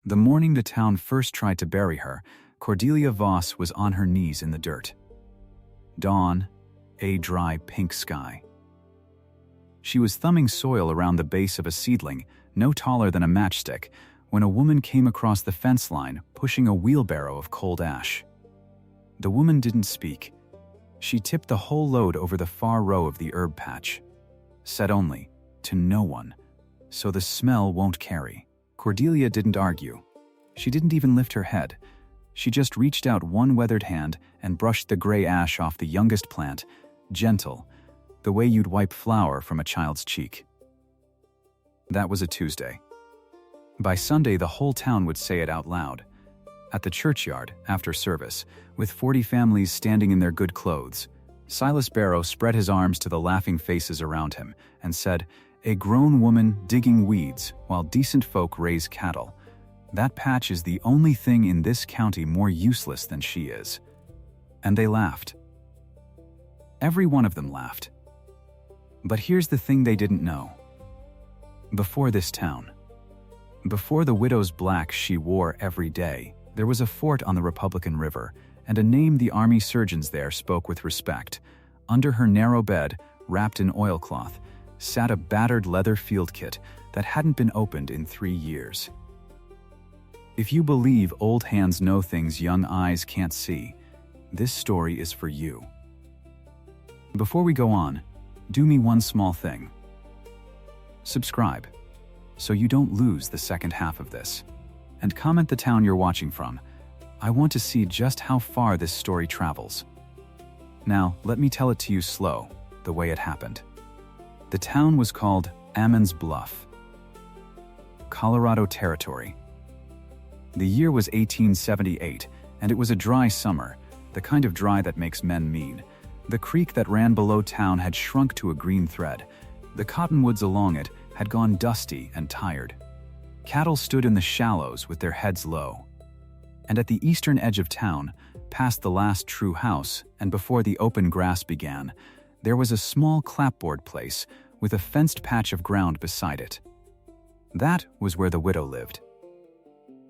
The morning the town first tried to bury her, Cordelia Voss was on her knees in the dirt. Dawn, a dry pink sky. She was thumbing soil around the base of a seedling, no taller than a matchstick, when a woman came across the fence line pushing a wheelbarrow of cold ash. The woman didn't speak. She tipped the whole load over the far row of the herb patch. Said only, "To no one, so the smell won't carry." Cordelia didn't argue. She didn't even lift her head. She just reached out one weathered hand and brushed the gray ash off the youngest plant, gentle, the way you'd wipe flour from a child's cheek. That was a Tuesday. By Sunday, the whole town would say it out loud. At the churchyard, after service, with 40 families standing in their good clothes, Silas Barrow spread his arms to the laughing faces around him and said, "A grown woman digging weeds while decent folk raise cattle. That patch is the only thing in this county more useless than she is." And they laughed. Every one of them laughed. But here's the thing they didn't know. Before this town, before the widow's black she wore every day, there was a fort on the Republican River, and a name the army surgeons there spoke with respect. Under her narrow bed, wrapped in oilcloth, sat a battered leather field kit that hadn't been opened in 3 years. If you believe old hands know things young eyes can't see, this story is for you. Before we go on, do me one small thing. Subscribe, so you don't lose the second half of this. And comment the town you're watching from. I want to see just how far this story travels. Now, let me tell it to you slow, the way it happened. The town was called Ammon's Bluff, Colorado Territory. The year was 1878, and it was a dry summer, the kind of dry that makes men mean. The creek that ran below town had shrunk to a green thread. The cottonwoods along it had gone dusty and tired. Cattle stood in the shallows with their heads low. And at the eastern edge of town, past the last true house and before the open grass began, there was a small clapboard place with a fenced patch of ground beside it. That was where the widow lived.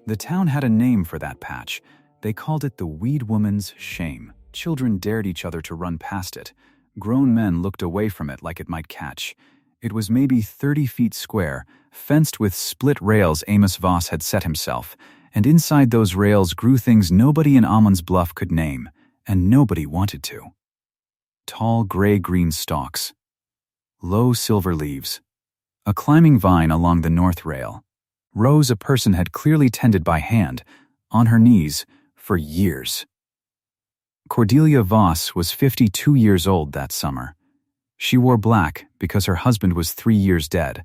The town had a name for that patch. They called it the Weed Woman's Shame. Children dared each other to run past it. Grown men looked away from it like it might catch. It was maybe 30 feet square, fenced with split rails Amos Voss had set himself, and inside those rails grew things nobody in Ammon's Bluff could name, and nobody wanted to. Tall gray-green stalks, low silver leaves, a climbing vine along the north rail, rows a person had clearly tended by hand, on her knees, for years. Cordelia Voss was 52 years old that summer. She wore black because her husband was 3 years dead,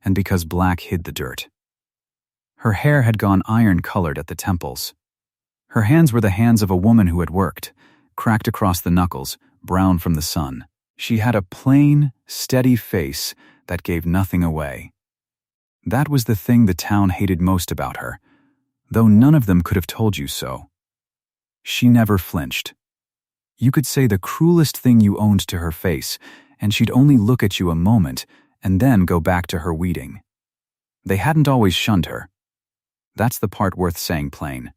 and because black hid the dirt. Her hair had gone iron-colored at the temples. Her hands were the hands of a woman who had worked, cracked across the knuckles, brown from the sun. She had a plain, steady face that gave nothing away. That was the thing the town hated most about her, though none of them could have told you so. She never flinched. You could say the cruelest thing you owned to her face, and she'd only look at you a moment and then go back to her weeding. They hadn't always shunned her. That's the part worth saying plain.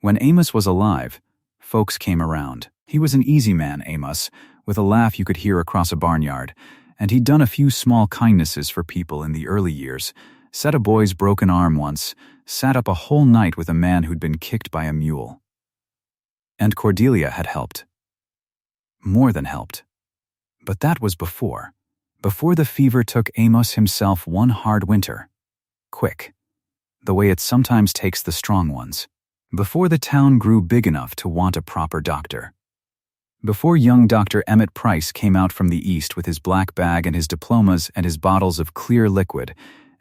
When Amos was alive, folks came around. He was an easy man, Amos, with a laugh you could hear across a barnyard, and he'd done a few small kindnesses for people in the early years, set a boy's broken arm once, sat up a whole night with a man who'd been kicked by a mule. And Cordelia had helped. More than helped. But that was before the fever took Amos himself one hard winter. Quick. The way it sometimes takes the strong ones. Before the town grew big enough to want a proper doctor. Before young Dr. Emmett Price came out from the east with his black bag and his diplomas and his bottles of clear liquid,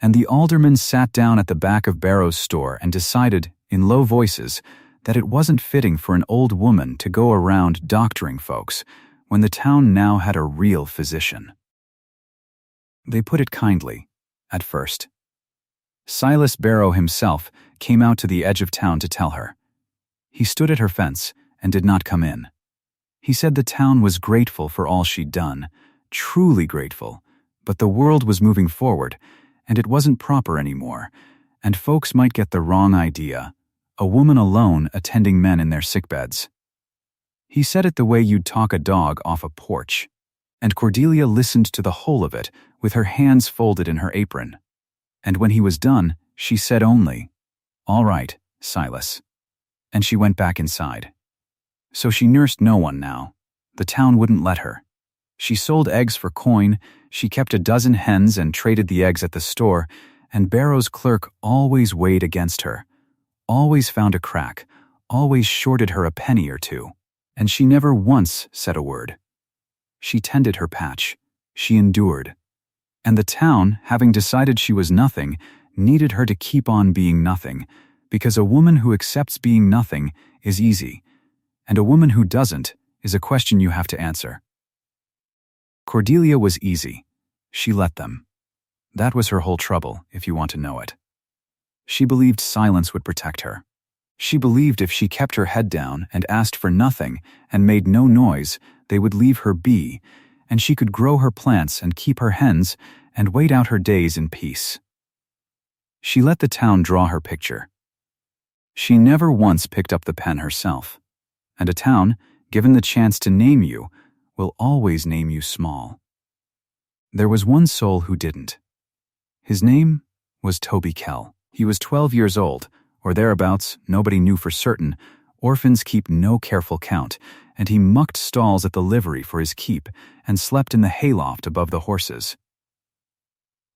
and the alderman sat down at the back of Barrow's store and decided, in low voices, that it wasn't fitting for an old woman to go around doctoring folks when the town now had a real physician. They put it kindly, at first. Silas Barrow himself came out to the edge of town to tell her. He stood at her fence and did not come in. He said the town was grateful for all she'd done, truly grateful, but the world was moving forward, and it wasn't proper anymore, And folks might get the wrong idea. A woman alone attending men in their sickbeds. He said it the way you'd talk a dog off a porch. And Cordelia listened to the whole of it, with her hands folded in her apron. And when he was done, she said only, "All right, Silas." And she went back inside. So she nursed no one now. The town wouldn't let her. She sold eggs for coin, she kept a dozen hens and traded the eggs at the store, and Barrow's clerk always weighed against her, always found a crack, always shorted her a penny or two, and she never once said a word. She tended her patch. She endured. And the town, having decided she was nothing, needed her to keep on being nothing, because a woman who accepts being nothing is easy, and a woman who doesn't is a question you have to answer. Cordelia was easy. She let them. That was her whole trouble, if you want to know it. She believed silence would protect her. She believed if she kept her head down and asked for nothing and made no noise, they would leave her be, and she could grow her plants and keep her hens and wait out her days in peace. She let the town draw her picture. She never once picked up the pen herself. And a town, given the chance to name you, will always name you small. There was one soul who didn't. His name was Toby Kell. He was 12 years old, or thereabouts, nobody knew for certain. Orphans keep no careful count, and he mucked stalls at the livery for his keep and slept in the hayloft above the horses.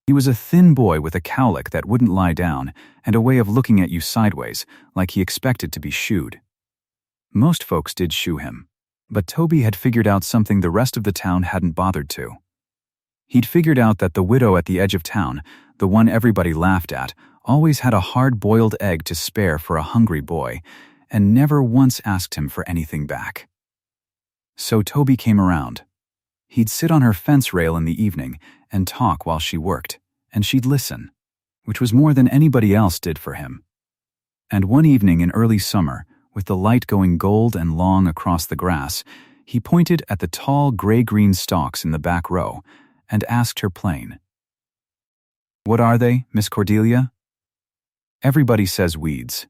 He was a thin boy with a cowlick that wouldn't lie down and a way of looking at you sideways, like he expected to be shooed. Most folks did shoe him, but Toby had figured out something the rest of the town hadn't bothered to. He'd figured out that the widow at the edge of town, the one everybody laughed at, always had a hard-boiled egg to spare for a hungry boy, and never once asked him for anything back. So Toby came around. He'd sit on her fence rail in the evening and talk while she worked, and she'd listen, which was more than anybody else did for him. And one evening in early summer, with the light going gold and long across the grass, he pointed at the tall gray-green stalks in the back row and asked her plain, "What are they, Miss Cordelia?" "Everybody says weeds.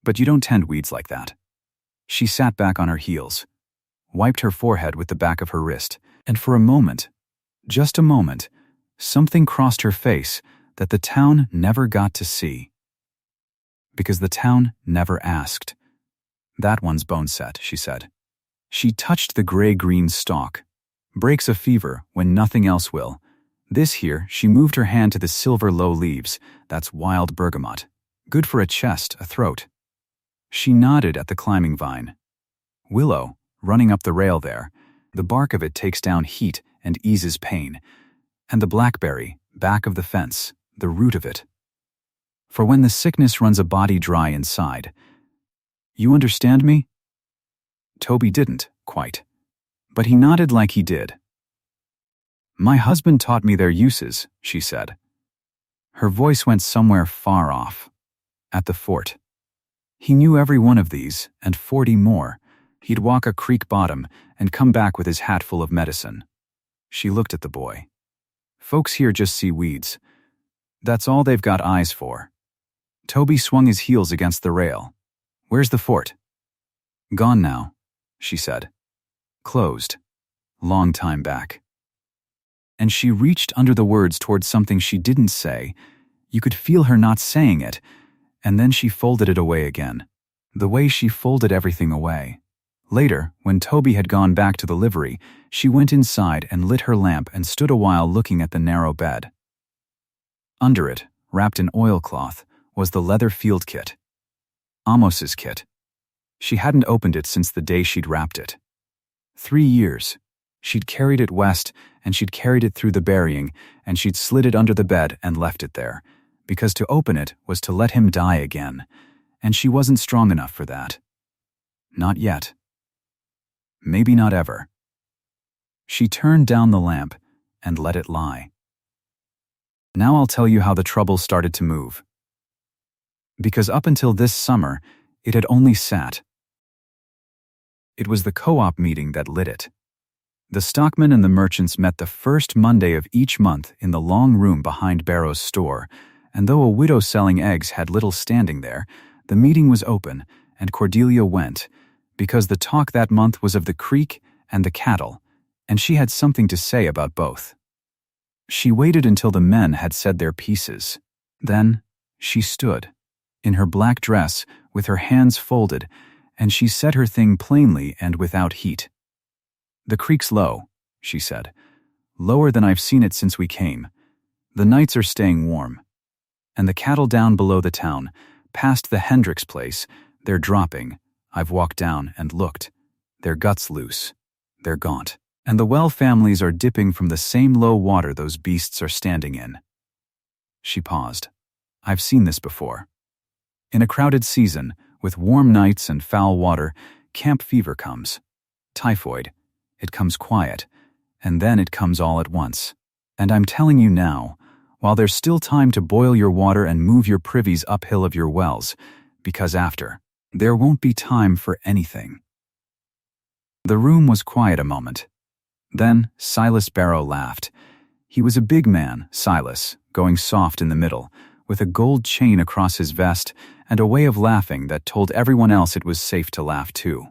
But you don't tend weeds like that." She sat back on her heels, wiped her forehead with the back of her wrist, and for a moment, just a moment, something crossed her face that the town never got to see. Because the town never asked. "That one's bone set," she said. She touched the gray-green stalk. "Breaks a fever when nothing else will. This here," she moved her hand to the silver low leaves. "That's wild bergamot. Good for a chest, a throat." She nodded at the climbing vine. "Willow, running up the rail there. The bark of it takes down heat and eases pain. And the blackberry, back of the fence, the root of it. For when the sickness runs a body dry inside. You understand me?" Toby didn't, quite. But he nodded like he did. "My husband taught me their uses," she said. Her voice went somewhere far off. "At the fort. He knew every one of these, and 40 more. He'd walk a creek bottom and come back with his hat full of medicine." She looked at the boy. "Folks here just see weeds. That's all they've got eyes for." Toby swung his heels against the rail. "Where's the fort?" "Gone now," she said. "Closed. Long time back." And she reached under the words towards something she didn't say. You could feel her not saying it, and then she folded it away again, the way she folded everything away. Later, when Toby had gone back to the livery, she went inside and lit her lamp and stood a while looking at the narrow bed. Under it, wrapped in oilcloth, was the leather field kit. Amos's kit. She hadn't opened it since the day she'd wrapped it. 3 years. She'd carried it west, and she'd carried it through the burying, and she'd slid it under the bed and left it there, because to open it was to let him die again, and she wasn't strong enough for that. Not yet. Maybe not ever. She turned down the lamp and let it lie. Now I'll tell you how the trouble started to move. Because up until this summer, it had only sat. It was the co-op meeting that lit it. The stockmen and the merchants met the first Monday of each month in the long room behind Barrow's store, and though a widow selling eggs had little standing there, the meeting was open, and Cordelia went, because the talk that month was of the creek and the cattle, and she had something to say about both. She waited until the men had said their pieces. Then she stood, in her black dress, with her hands folded, and she said her thing plainly and without heat. "The creek's low," she said. "Lower than I've seen it since we came. The nights are staying warm. And the cattle down below the town, past the Hendricks place, they're dropping. I've walked down and looked. Their guts loose. They're gaunt. And the well families are dipping from the same low water those beasts are standing in." She paused. "I've seen this before. In a crowded season, with warm nights and foul water, camp fever comes. Typhoid. It comes quiet, and then it comes all at once. And I'm telling you now, while there's still time to boil your water and move your privies uphill of your wells, because after, there won't be time for anything." The room was quiet a moment. Then Silas Barrow laughed. He was a big man, Silas, going soft in the middle, with a gold chain across his vest and a way of laughing that told everyone else it was safe to laugh too.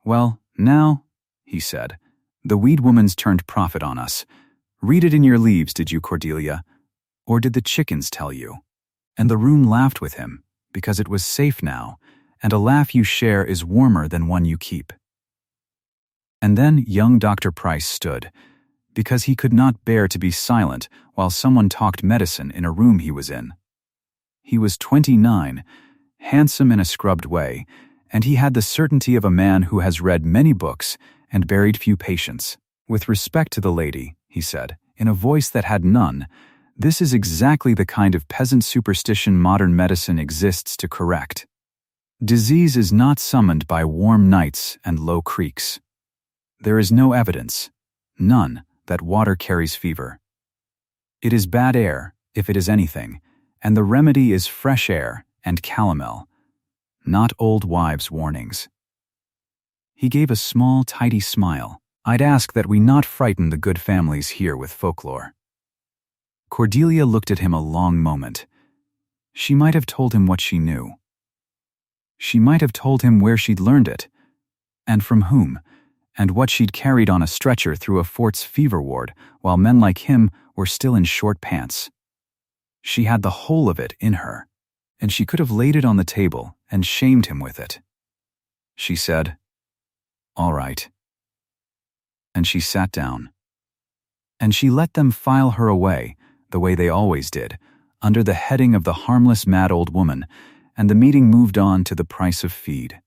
"Well, now," he said, "the weed woman's turned prophet on us. Read it in your leaves, did you, Cordelia? Or did the chickens tell you?" And the room laughed with him, because it was safe now, and a laugh you share is warmer than one you keep. And then young Dr. Price stood, because he could not bear to be silent while someone talked medicine in a room he was in. He was 29, handsome in a scrubbed way, and he had the certainty of a man who has read many books and buried few patients. "With respect to the lady," he said, in a voice that had none, "this is exactly the kind of peasant superstition modern medicine exists to correct. Disease is not summoned by warm nights and low creeks. There is no evidence, none, that water carries fever. It is bad air, if it is anything, and the remedy is fresh air and calomel, not old wives' warnings." He gave a small, tidy smile. "I'd ask that we not frighten the good families here with folklore." Cordelia looked at him a long moment. She might have told him what she knew. She might have told him where she'd learned it, and from whom, and what she'd carried on a stretcher through a fort's fever ward while men like him were still in short pants. She had the whole of it in her, and she could have laid it on the table and shamed him with it. She said, "All right." And she sat down. And she let them file her away, the way they always did, under the heading of the harmless mad old woman, and the meeting moved on to the price of feed.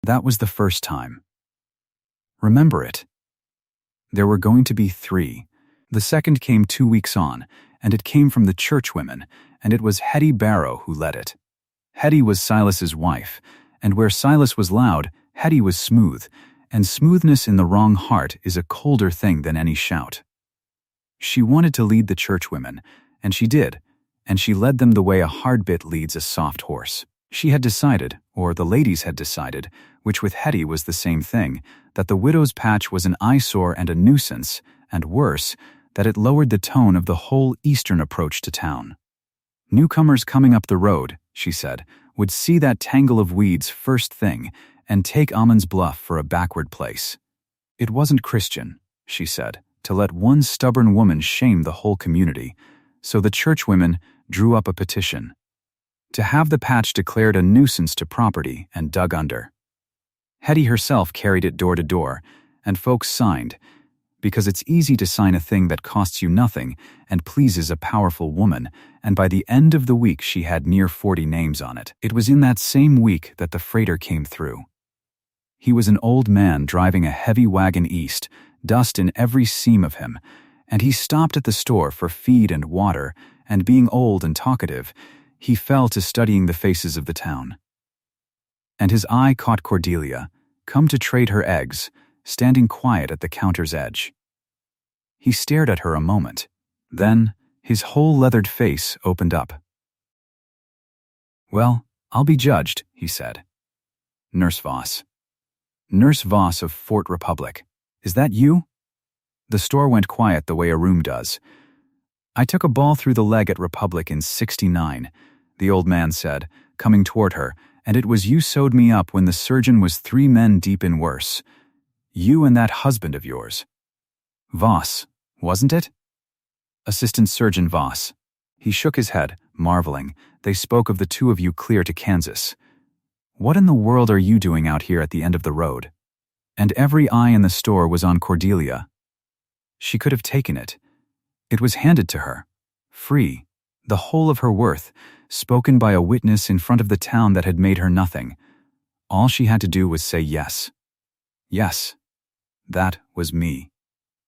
That was the first time. Remember it. There were going to be 3. The second came 2 weeks on, and it came from the churchwomen, and it was Hetty Barrow who led it. Hetty was Silas's wife, and where Silas was loud, Hetty was smooth, and smoothness in the wrong heart is a colder thing than any shout. She wanted to lead the churchwomen, and she did, and she led them the way a hard bit leads a soft horse. She had decided, or the ladies had decided, which with Hetty was the same thing, that the widow's patch was an eyesore and a nuisance, and worse, that it lowered the tone of the whole eastern approach to town. Newcomers coming up the road, she said, would see that tangle of weeds first thing and take Ammon's Bluff for a backward place. It wasn't Christian, she said, to let one stubborn woman shame the whole community, so the churchwomen drew up a petition to have the patch declared a nuisance to property and dug under. Hetty herself carried it door to door, and folks signed, because it's easy to sign a thing that costs you nothing and pleases a powerful woman, and by the end of the week she had near 40 names on it. It was in that same week that the freighter came through. He was an old man driving a heavy wagon east, dust in every seam of him, and he stopped at the store for feed and water, and being old and talkative, he fell to studying the faces of the town. And his eye caught Cordelia, come to trade her eggs, standing quiet at the counter's edge. He stared at her a moment. Then, his whole leathered face opened up. "Well, I'll be judged," he said. "Nurse Voss. Nurse Voss of Fort Republic. Is that you?" The store went quiet the way a room does. I took a ball through the leg at Republic in '69, the old man said, coming toward her, and it was you sewed me up when the surgeon was 3 men deep in worse. You and that husband of yours. Voss, wasn't it? Assistant Surgeon Voss. He shook his head, marveling. They spoke of the 2 of you clear to Kansas. What in the world are you doing out here at the end of the road? And every eye in the store was on Cordelia. She could have taken it. It was handed to her. Free. The whole of her worth, spoken by a witness in front of the town that had made her nothing. All she had to do was say yes. Yes. That was me.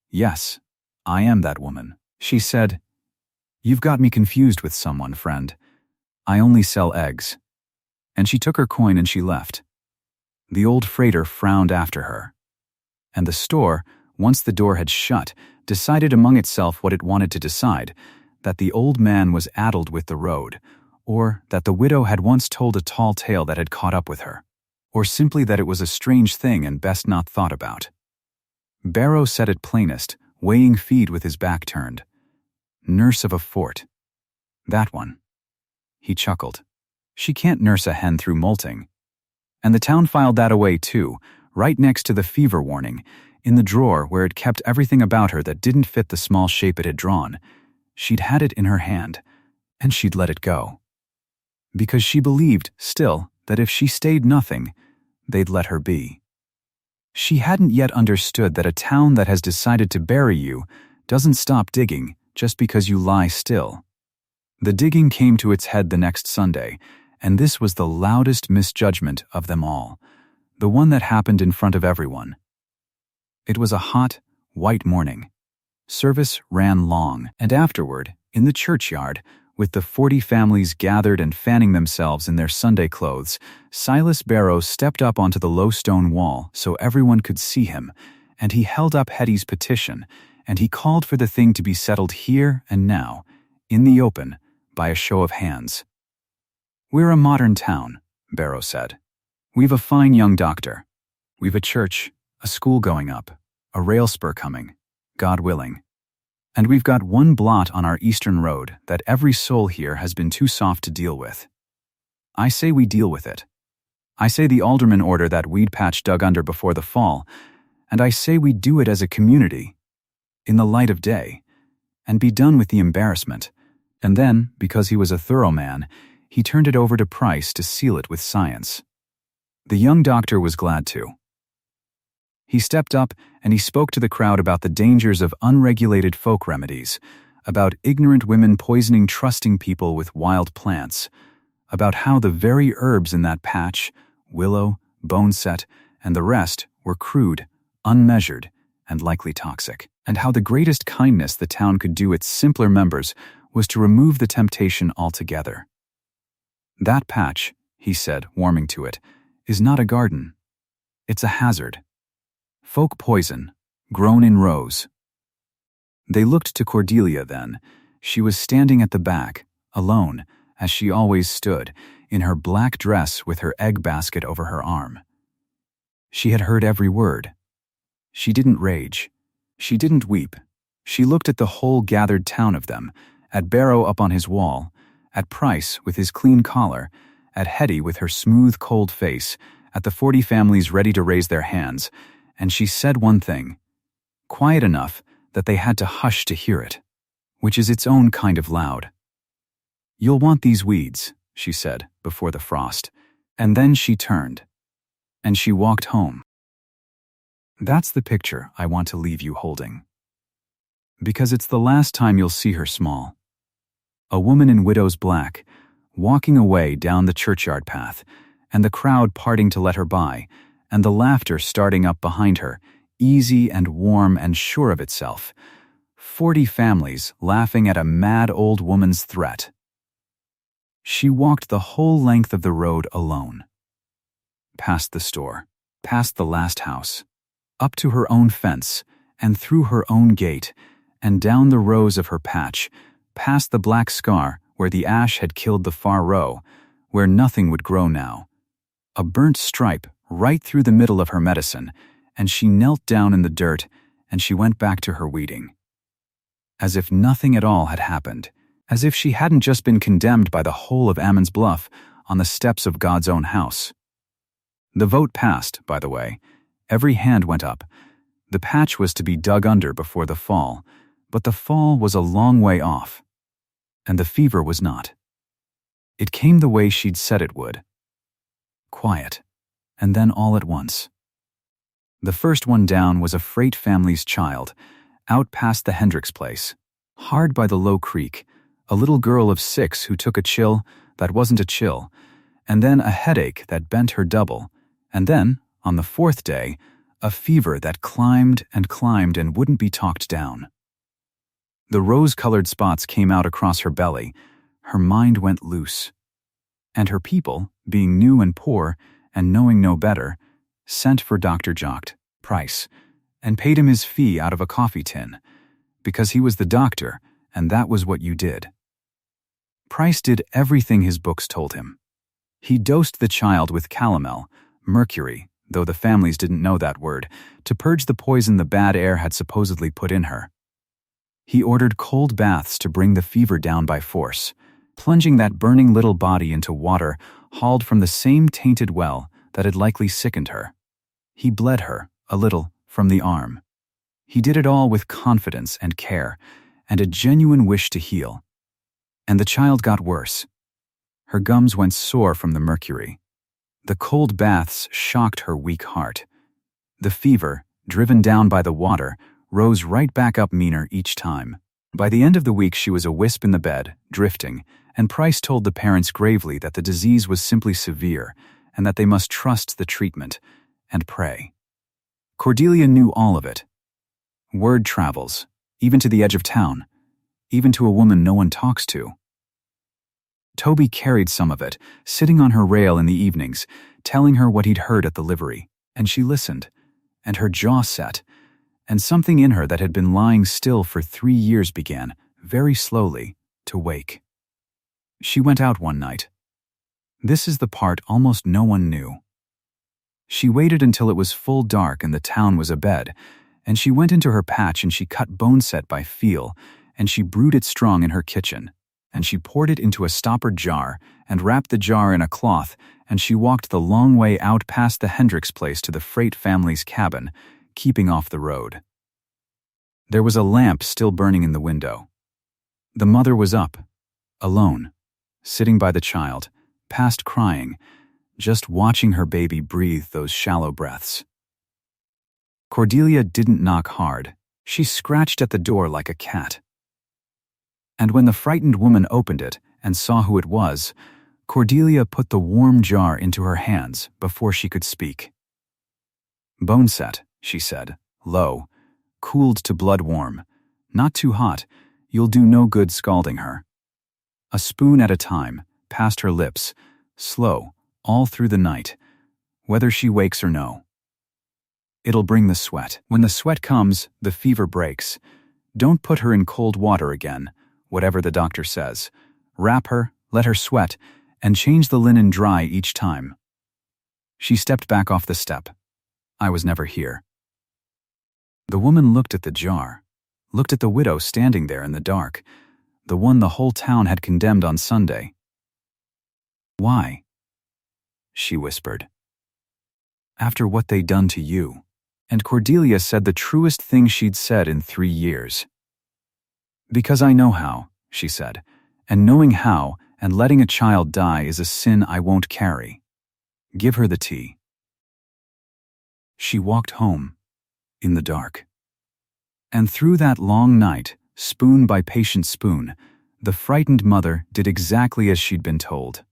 Yes, I am that woman. She said, "You've got me confused with someone, friend. I only sell eggs." And she took her coin and she left. The old freighter frowned after her. And the store, once the door had shut, decided among itself what it wanted to decide, that the old man was addled with the road, or that the widow had once told a tall tale that had caught up with her, or simply that it was a strange thing and best not thought about. Barrow said it plainest, weighing feed with his back turned. Nurse of a fort. That one. He chuckled. She can't nurse a hen through molting. And the town filed that away too, right next to the fever warning, in the drawer where it kept everything about her that didn't fit the small shape it had drawn. She'd had it in her hand, and she'd let it go. Because she believed, still, that if she stayed nothing, they'd let her be. She hadn't yet understood that a town that has decided to bury you doesn't stop digging just because you lie still. The digging came to its head the next Sunday, and this was the loudest misjudgment of them all, the one that happened in front of everyone. It was a hot, white morning. Service ran long, and afterward, in the churchyard, with the 40 families gathered and fanning themselves in their Sunday clothes, Silas Barrow stepped up onto the low stone wall so everyone could see him, and he held up Hetty's petition, and he called for the thing to be settled here and now, in the open, by a show of hands. "We're a modern town," Barrow said. "We've a fine young doctor. We've a church, a school going up, a rail spur coming, God willing. And we've got one blot on our eastern road that every soul here has been too soft to deal with. I say we deal with it. I say the aldermen order that weed patch dug under before the fall, and I say we do it as a community, in the light of day, and be done with the embarrassment." And then, because he was a thorough man, he turned it over to Price to seal it with science. The young doctor was glad to. He stepped up and he spoke to the crowd about the dangers of unregulated folk remedies, about ignorant women poisoning trusting people with wild plants, about how the very herbs in that patch, willow, boneset, and the rest, were crude, unmeasured, and likely toxic, and how the greatest kindness the town could do its simpler members was to remove the temptation altogether. "That patch," he said, warming to it, "is not a garden. It's a hazard. Folk poison, grown in rows." They looked to Cordelia then. She was standing at the back, alone, as she always stood, in her black dress with her egg basket over her arm. She had heard every word. She didn't rage. She didn't weep. She looked at the whole gathered town of them, at Barrow up on his wall, at Price with his clean collar, at Hetty with her smooth, cold face, at the 40 families ready to raise their hands, and she said one thing, quiet enough that they had to hush to hear it, which is its own kind of loud. "You'll want these weeds," she said, before the frost, and then she turned, and she walked home. That's the picture I want to leave you holding. Because it's the last time you'll see her small. A woman in widow's black, walking away down the churchyard path, and the crowd parting to let her by, and the laughter starting up behind her, easy and warm and sure of itself. 40 families laughing at a mad old woman's threat. She walked the whole length of the road alone. Past the store, past the last house, up to her own fence, and through her own gate, and down the rows of her patch, past the black scar where the ash had killed the far row, where nothing would grow now. A burnt stripe right through the middle of her medicine, and she knelt down in the dirt, and she went back to her weeding. as if nothing at all had happened, as if she hadn't just been condemned by the whole of Ammon's Bluff on the steps of God's own house. The vote passed, by the way. Every hand went up. The patch was to be dug under before the fall, but the fall was a long way off. And the fever was not. It came the way she'd said it would. Quiet, and then all at once. The first one down was a freight family's child, out past the Hendricks place, hard by the low creek, a little girl of 6 who took a chill that wasn't a chill, and then a headache that bent her double, and then, on the 4th day, a fever that climbed and wouldn't be talked down. The rose-colored spots came out across her belly, her mind went loose. And her people, being new and poor, and knowing no better, sent for Dr. Jocht Price, and paid him his fee out of a coffee tin, because he was the doctor, and that was what you did. Price did everything his books told him. He dosed the child with calomel, mercury, though the families didn't know that word, to purge the poison the bad air had supposedly put in her. He ordered cold baths to bring the fever down by force, plunging that burning little body into water hauled from the same tainted well that had likely sickened her. He bled her, a little, from the arm. He did it all with confidence and care, and a genuine wish to heal. And the child got worse. Her gums went sore from the mercury. The cold baths shocked her weak heart. The fever, driven down by the water, rose right back up meaner each time. By the end of the week she was a wisp in the bed, drifting, and Price told the parents gravely that the disease was simply severe and that they must trust the treatment and pray. Cordelia knew all of it. Word travels, even to the edge of town, even to a woman no one talks to. Toby carried some of it, sitting on her rail in the evenings, telling her what he'd heard at the livery, and she listened, and her jaw set, and something in her that had been lying still for 3 years began, very slowly, to wake. She went out one night. This is the part almost no one knew. She waited until it was full dark and the town was abed, and she went into her patch and she cut boneset by feel, and she brewed it strong in her kitchen, and she poured it into a stoppered jar and wrapped the jar in a cloth, and she walked the long way out past the Hendricks place to the freight family's cabin, keeping off the road. There was a lamp still burning in the window. The mother was up, alone, sitting by the child, past crying, just watching her baby breathe those shallow breaths. Cordelia didn't knock hard. She scratched at the door like a cat. And when the frightened woman opened it and saw who it was, Cordelia put the warm jar into her hands before she could speak. "Boneset," she said, low, cooled to blood warm. "Not too hot. You'll do no good scalding her." A spoon at a time, past her lips, slow, all through the night, whether she wakes or no. "It'll bring the sweat. When the sweat comes, the fever breaks. Don't put her in cold water again, whatever the doctor says. Wrap her, let her sweat, and change the linen dry each time." She stepped back off the step. I was never here. The woman looked at the jar, looked at the widow standing there in the dark, the one the whole town had condemned on Sunday. "Why?" she whispered. "After what they'd done to you." And Cordelia said the truest thing she'd said in 3 years. "Because I know how," she said, "and knowing how and letting a child die is a sin I won't carry. Give her the tea." She walked home, in the dark. And through that long night, spoon by patient spoon, the frightened mother did exactly as she'd been told.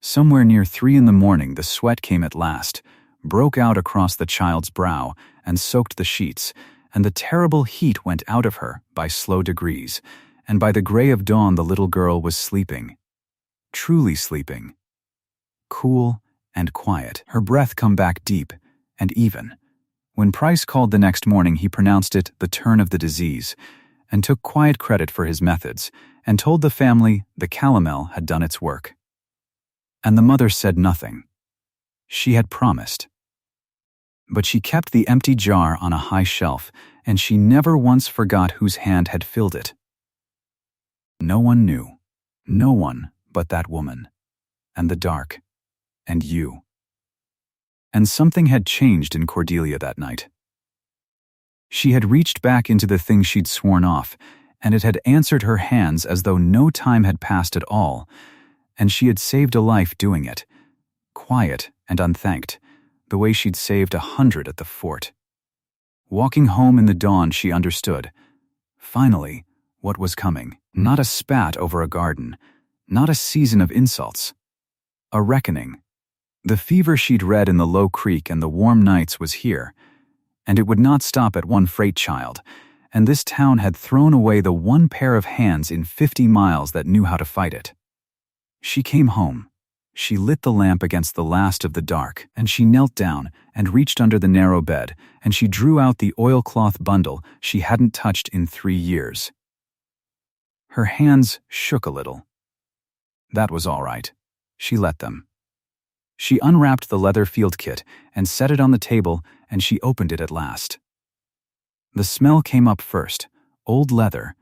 Somewhere near 3 in the morning the sweat came at last, broke out across the child's brow and soaked the sheets, and the terrible heat went out of her by slow degrees, and by the gray of dawn the little girl was sleeping. Truly sleeping. Cool and quiet, her breath come back deep and even. When Price called the next morning he pronounced it the turn of the disease, and took quiet credit for his methods, and told the family the calomel had done its work. And the mother said nothing. She had promised. But she kept the empty jar on a high shelf, and she never once forgot whose hand had filled it. No one knew. No one but that woman, and the dark, and you. And something had changed in Cordelia that night. She had reached back into the thing she'd sworn off, and it had answered her hands as though no time had passed at all, and she had saved a life doing it, quiet and unthanked, the way she'd saved 100 at the fort. Walking home in the dawn, she understood, finally, what was coming. Not a spat over a garden, not a season of insults. A reckoning. The fever she'd read in the low creek and the warm nights was here, and it would not stop at one freight child, and this town had thrown away the one pair of hands in 50 miles that knew how to fight it. She came home. She lit the lamp against the last of the dark, and she knelt down and reached under the narrow bed, and she drew out the oilcloth bundle she hadn't touched in 3 years. Her hands shook a little. That was all right. She let them. She unwrapped the leather field kit and set it on the table, and she opened it at last. The smell came up first, old leather,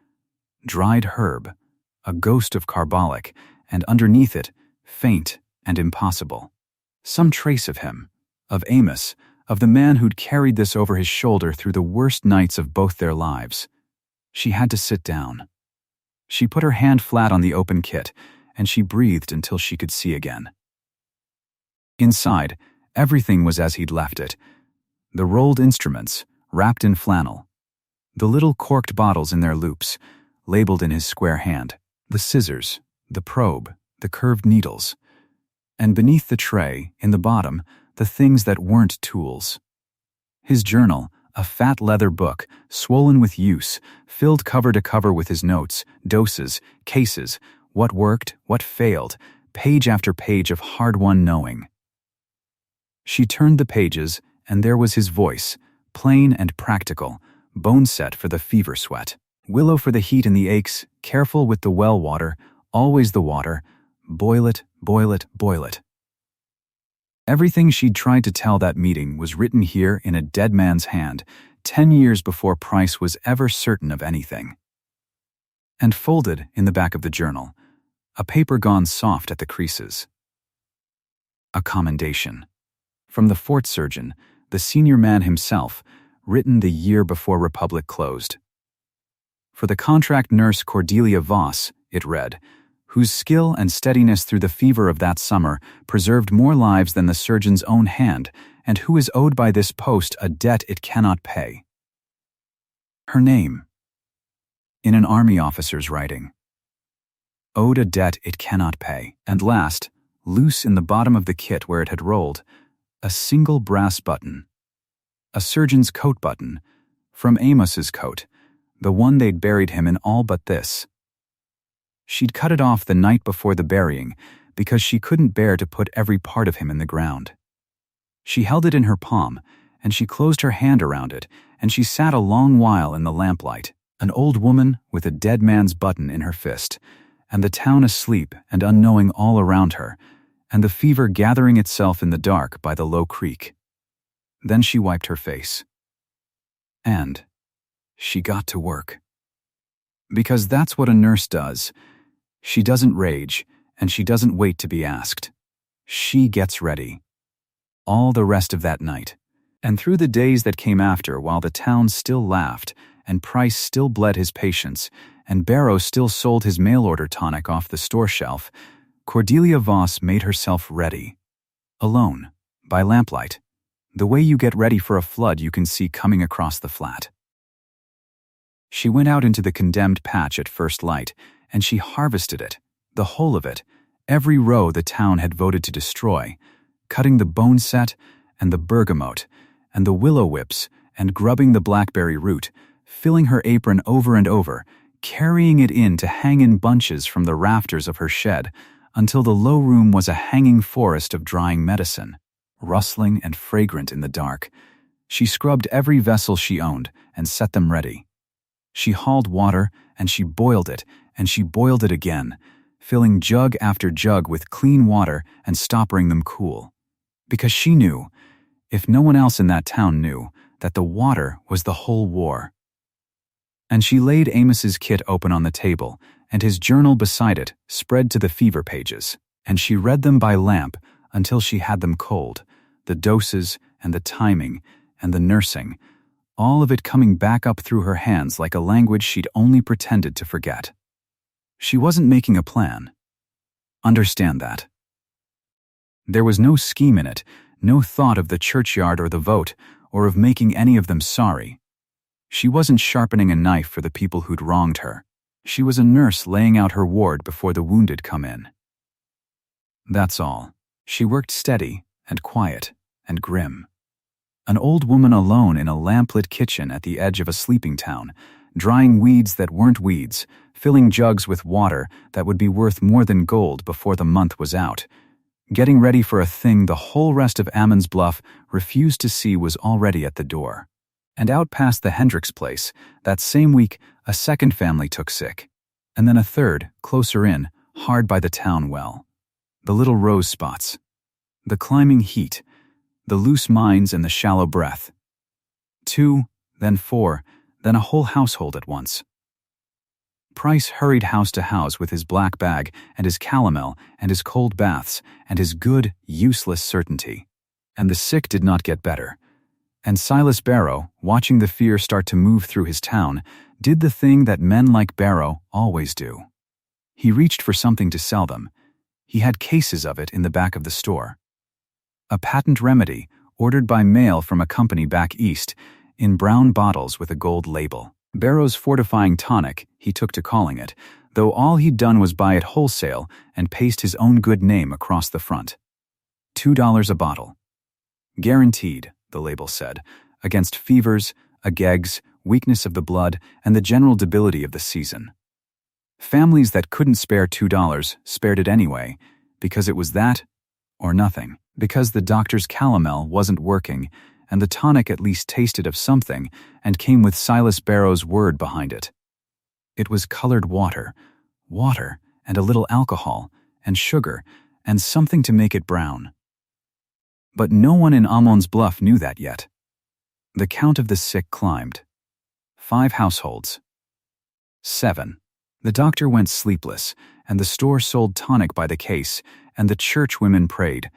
dried herb, a ghost of carbolic, and underneath it, faint and impossible, some trace of him, of Amos, of the man who'd carried this over his shoulder through the worst nights of both their lives. She had to sit down. She put her hand flat on the open kit, and she breathed until she could see again. Inside, everything was as he'd left it. The rolled instruments, wrapped in flannel. The little corked bottles in their loops, labeled in his square hand. The scissors, the probe, the curved needles. And beneath the tray, in the bottom, the things that weren't tools. His journal, a fat leather book, swollen with use, filled cover to cover with his notes, doses, cases, what worked, what failed, page after page of hard-won knowing. She turned the pages, and there was his voice, plain and practical, bone-set for the fever sweat. Willow for the heat and the aches, careful with the well water, always the water, boil it, boil it, boil it. Everything she'd tried to tell that meeting was written here in a dead man's hand, 10 years before Price was ever certain of anything. And folded in the back of the journal, a paper gone soft at the creases. A commendation. From the fort surgeon, the senior man himself, written the year before Republic closed. For the contract nurse Cordelia Voss, it read, whose skill and steadiness through the fever of that summer preserved more lives than the surgeon's own hand, and who is owed by this post a debt it cannot pay. Her name. In an army officer's writing. Owed a debt it cannot pay. And last, loose in the bottom of the kit where it had rolled, a single brass button. A surgeon's coat button, from Amos's coat, the one they'd buried him in all but this. She'd cut it off the night before the burying because she couldn't bear to put every part of him in the ground. She held it in her palm, and she closed her hand around it, and she sat a long while in the lamplight, an old woman with a dead man's button in her fist, and the town asleep and unknowing all around her, and the fever gathering itself in the dark by the low creek. Then she wiped her face. And she got to work. Because that's what a nurse does. She doesn't rage, and she doesn't wait to be asked. She gets ready. All the rest of that night, and through the days that came after while the town still laughed, and Price still bled his patients, and Barrow still sold his mail-order tonic off the store shelf, Cordelia Voss made herself ready. Alone, by lamplight, the way you get ready for a flood you can see coming across the flat. She went out into the condemned patch at first light, and she harvested it, the whole of it, every row the town had voted to destroy, cutting the boneset and the bergamot and the willow whips and grubbing the blackberry root, filling her apron over and over, carrying it in to hang in bunches from the rafters of her shed until the low room was a hanging forest of drying medicine, rustling and fragrant in the dark. She scrubbed every vessel she owned and set them ready. She hauled water, and she boiled it, and she boiled it again, filling jug after jug with clean water and stoppering them cool. Because she knew, if no one else in that town knew, that the water was the whole war. And she laid Amos's kit open on the table, and his journal beside it, spread to the fever pages, and she read them by lamp until she had them cold, the doses and the timing and the nursing, all of it coming back up through her hands like a language she'd only pretended to forget. She wasn't making a plan. Understand that. There was no scheme in it, no thought of the churchyard or the vote, or of making any of them sorry. She wasn't sharpening a knife for the people who'd wronged her. She was a nurse laying out her ward before the wounded come in. That's all. She worked steady and quiet and grim. An old woman alone in a lamplit kitchen at the edge of a sleeping town, drying weeds that weren't weeds, filling jugs with water that would be worth more than gold before the month was out, getting ready for a thing the whole rest of Ammon's Bluff refused to see was already at the door. And out past the Hendricks place, that same week, a second family took sick, and then a third, closer in, hard by the town well. The little rose spots, the climbing heat, the loose minds and the shallow breath. 2, then 4, then a whole household at once. Price hurried house to house with his black bag and his calomel and his cold baths and his good, useless certainty. And the sick did not get better. And Silas Barrow, watching the fear start to move through his town, did the thing that men like Barrow always do. He reached for something to sell them. He had cases of it in the back of the store. A patent remedy, ordered by mail from a company back east, in brown bottles with a gold label. Barrow's fortifying tonic, he took to calling it, though all he'd done was buy it wholesale and paste his own good name across the front. $2 a bottle. Guaranteed, the label said, against fevers, agues, weakness of the blood, and the general debility of the season. Families that couldn't spare $2 spared it anyway, because it was that or nothing, because the doctor's calomel wasn't working, and the tonic at least tasted of something and came with Silas Barrow's word behind it. It was colored water, and a little alcohol, and sugar, and something to make it brown. But no one in Ammon's Bluff knew that yet. The count of the sick climbed. 5 households. 7. The doctor went sleepless, and the store sold tonic by the case, and the church women prayed,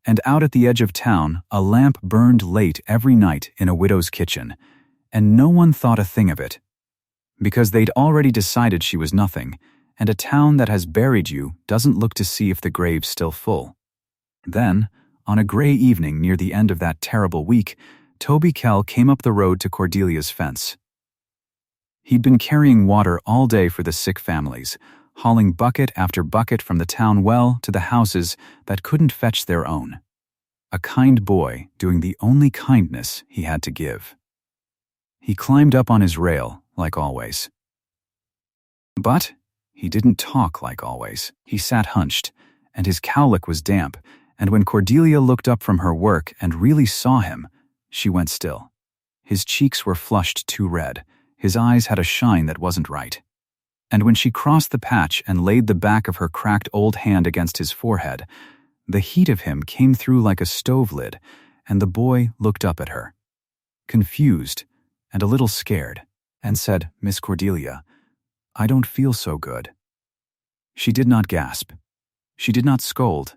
and out at the edge of town a lamp burned late every night in a widow's kitchen, and no one thought a thing of it, because they'd already decided she was nothing, and a town that has buried you doesn't look to see if the grave's still full. Then, on a gray evening near the end of that terrible week, Toby Kell came up the road to Cordelia's fence. He'd been carrying water all day for the sick families, hauling bucket after bucket from the town well to the houses that couldn't fetch their own. A kind boy doing the only kindness he had to give. He climbed up on his rail, like always. But he didn't talk like always. He sat hunched, and his cowlick was damp, and when Cordelia looked up from her work and really saw him, she went still. His cheeks were flushed too red. His eyes had a shine that wasn't right. And when she crossed the patch and laid the back of her cracked old hand against his forehead, the heat of him came through like a stove lid, and the boy looked up at her, confused and a little scared, and said, "Miss Cordelia, I don't feel so good." She did not gasp. She did not scold.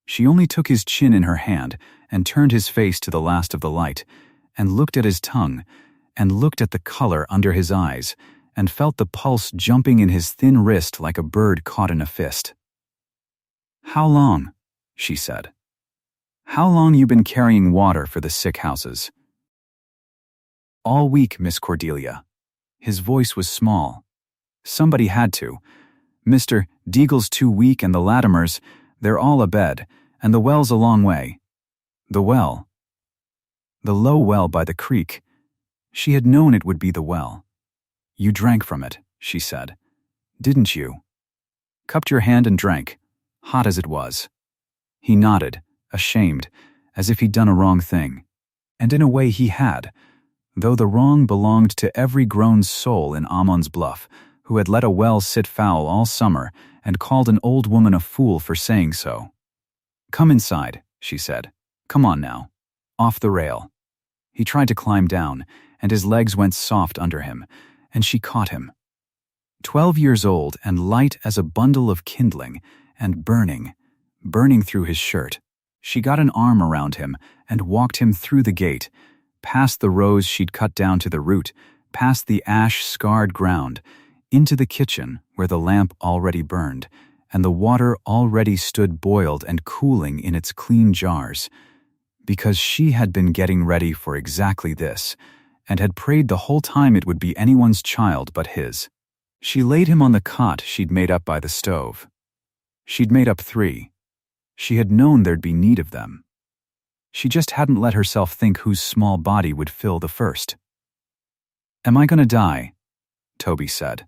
She only took his chin in her hand and turned his face to the last of the light, and looked at his tongue, and looked at the color under his eyes, and felt the pulse jumping in his thin wrist like a bird caught in a fist. "How long?" she said. "How long you been carrying water for the sick houses?" "All week, Miss Cordelia." His voice was small. "Somebody had to. Mr. Deagle's too weak and the Latimers, they're all abed, and the well's a long way." The well. The low well by the creek. She had known it would be the well. "You drank from it," she said. "Didn't you?" "Cupped your hand and drank, hot as it was." He nodded, ashamed, as if he'd done a wrong thing. And in a way he had, though the wrong belonged to every grown soul in Ammon's Bluff, who had let a well sit foul all summer and called an old woman a fool for saying so. "Come inside," she said. "Come on now. off the rail. He tried to climb down, and his legs went soft under him, and she caught him. 12 years old and light as a bundle of kindling, and burning through his shirt. She got an arm around him and walked him through the gate, past the rose she'd cut down to the root, past the ash-scarred ground, into the kitchen where the lamp already burned, and the water already stood boiled and cooling in its clean jars, because she had been getting ready for exactly this, and had prayed the whole time it would be anyone's child but his. She laid him on the cot she'd made up by the stove. She'd made up 3. She had known there'd be need of them. She just hadn't let herself think whose small body would fill the first. "Am I gonna die?" Toby said.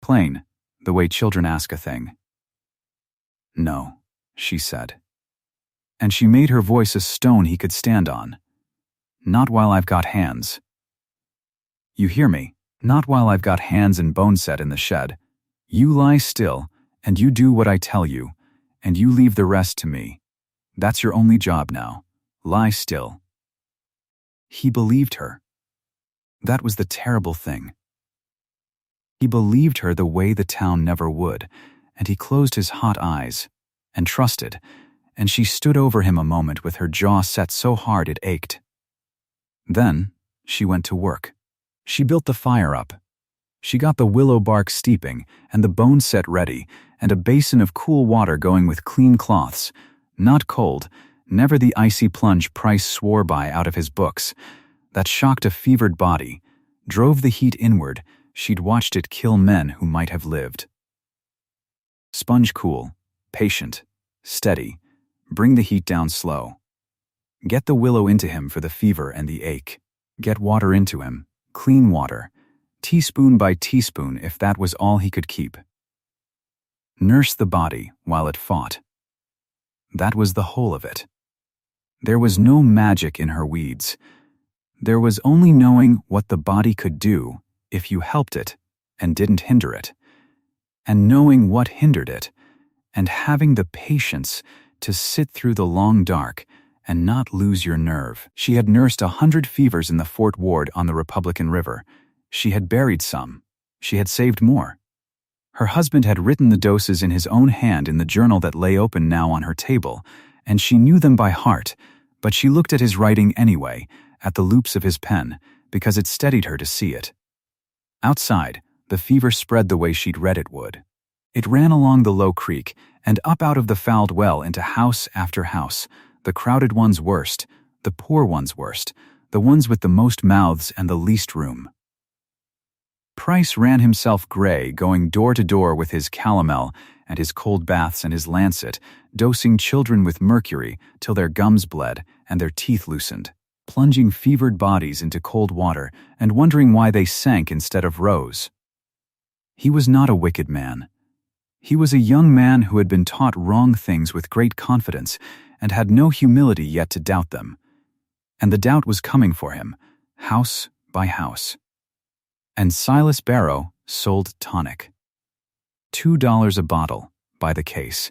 Plain, the way children ask a thing. "No," she said. And she made her voice a stone he could stand on. "Not while I've got hands. You hear me? Not while I've got hands and bone set in the shed. You lie still, and you do what I tell you, and you leave the rest to me. That's your only job now. Lie still." He believed her. That was the terrible thing. He believed her the way the town never would, and he closed his hot eyes, and trusted, and she stood over him a moment with her jaw set so hard it ached. Then she went to work. She built the fire up. She got the willow bark steeping, and the bone set ready, and a basin of cool water going with clean cloths, not cold, never the icy plunge Price swore by out of his books, that shocked a fevered body, drove the heat inward. She'd watched it kill men who might have lived. Sponge cool, patient, steady, bring the heat down slow. Get the willow into him for the fever and the ache. Get water into him, clean water, teaspoon by teaspoon if that was all he could keep. Nurse the body while it fought. That was the whole of it. There was no magic in her weeds. There was only knowing what the body could do if you helped it and didn't hinder it, and knowing what hindered it, and having the patience to sit through the long dark and not lose your nerve. She had nursed 100 fevers in the Fort Ward on the Republican River. She had buried some. She had saved more. Her husband had written the doses in his own hand in the journal that lay open now on her table, and she knew them by heart, but she looked at his writing anyway, at the loops of his pen, because it steadied her to see it. Outside, the fever spread the way she'd read it would. It ran along the low creek and up out of the fouled well into house after house, the crowded ones worst, the poor ones worst, the ones with the most mouths and the least room. Price ran himself gray, going door to door with his calomel and his cold baths and his lancet, dosing children with mercury till their gums bled and their teeth loosened, plunging fevered bodies into cold water and wondering why they sank instead of rose. He was not a wicked man. He was a young man who had been taught wrong things with great confidence and had no humility yet to doubt them. And the doubt was coming for him, house by house. And Silas Barrow sold tonic. $2 a bottle, by the case,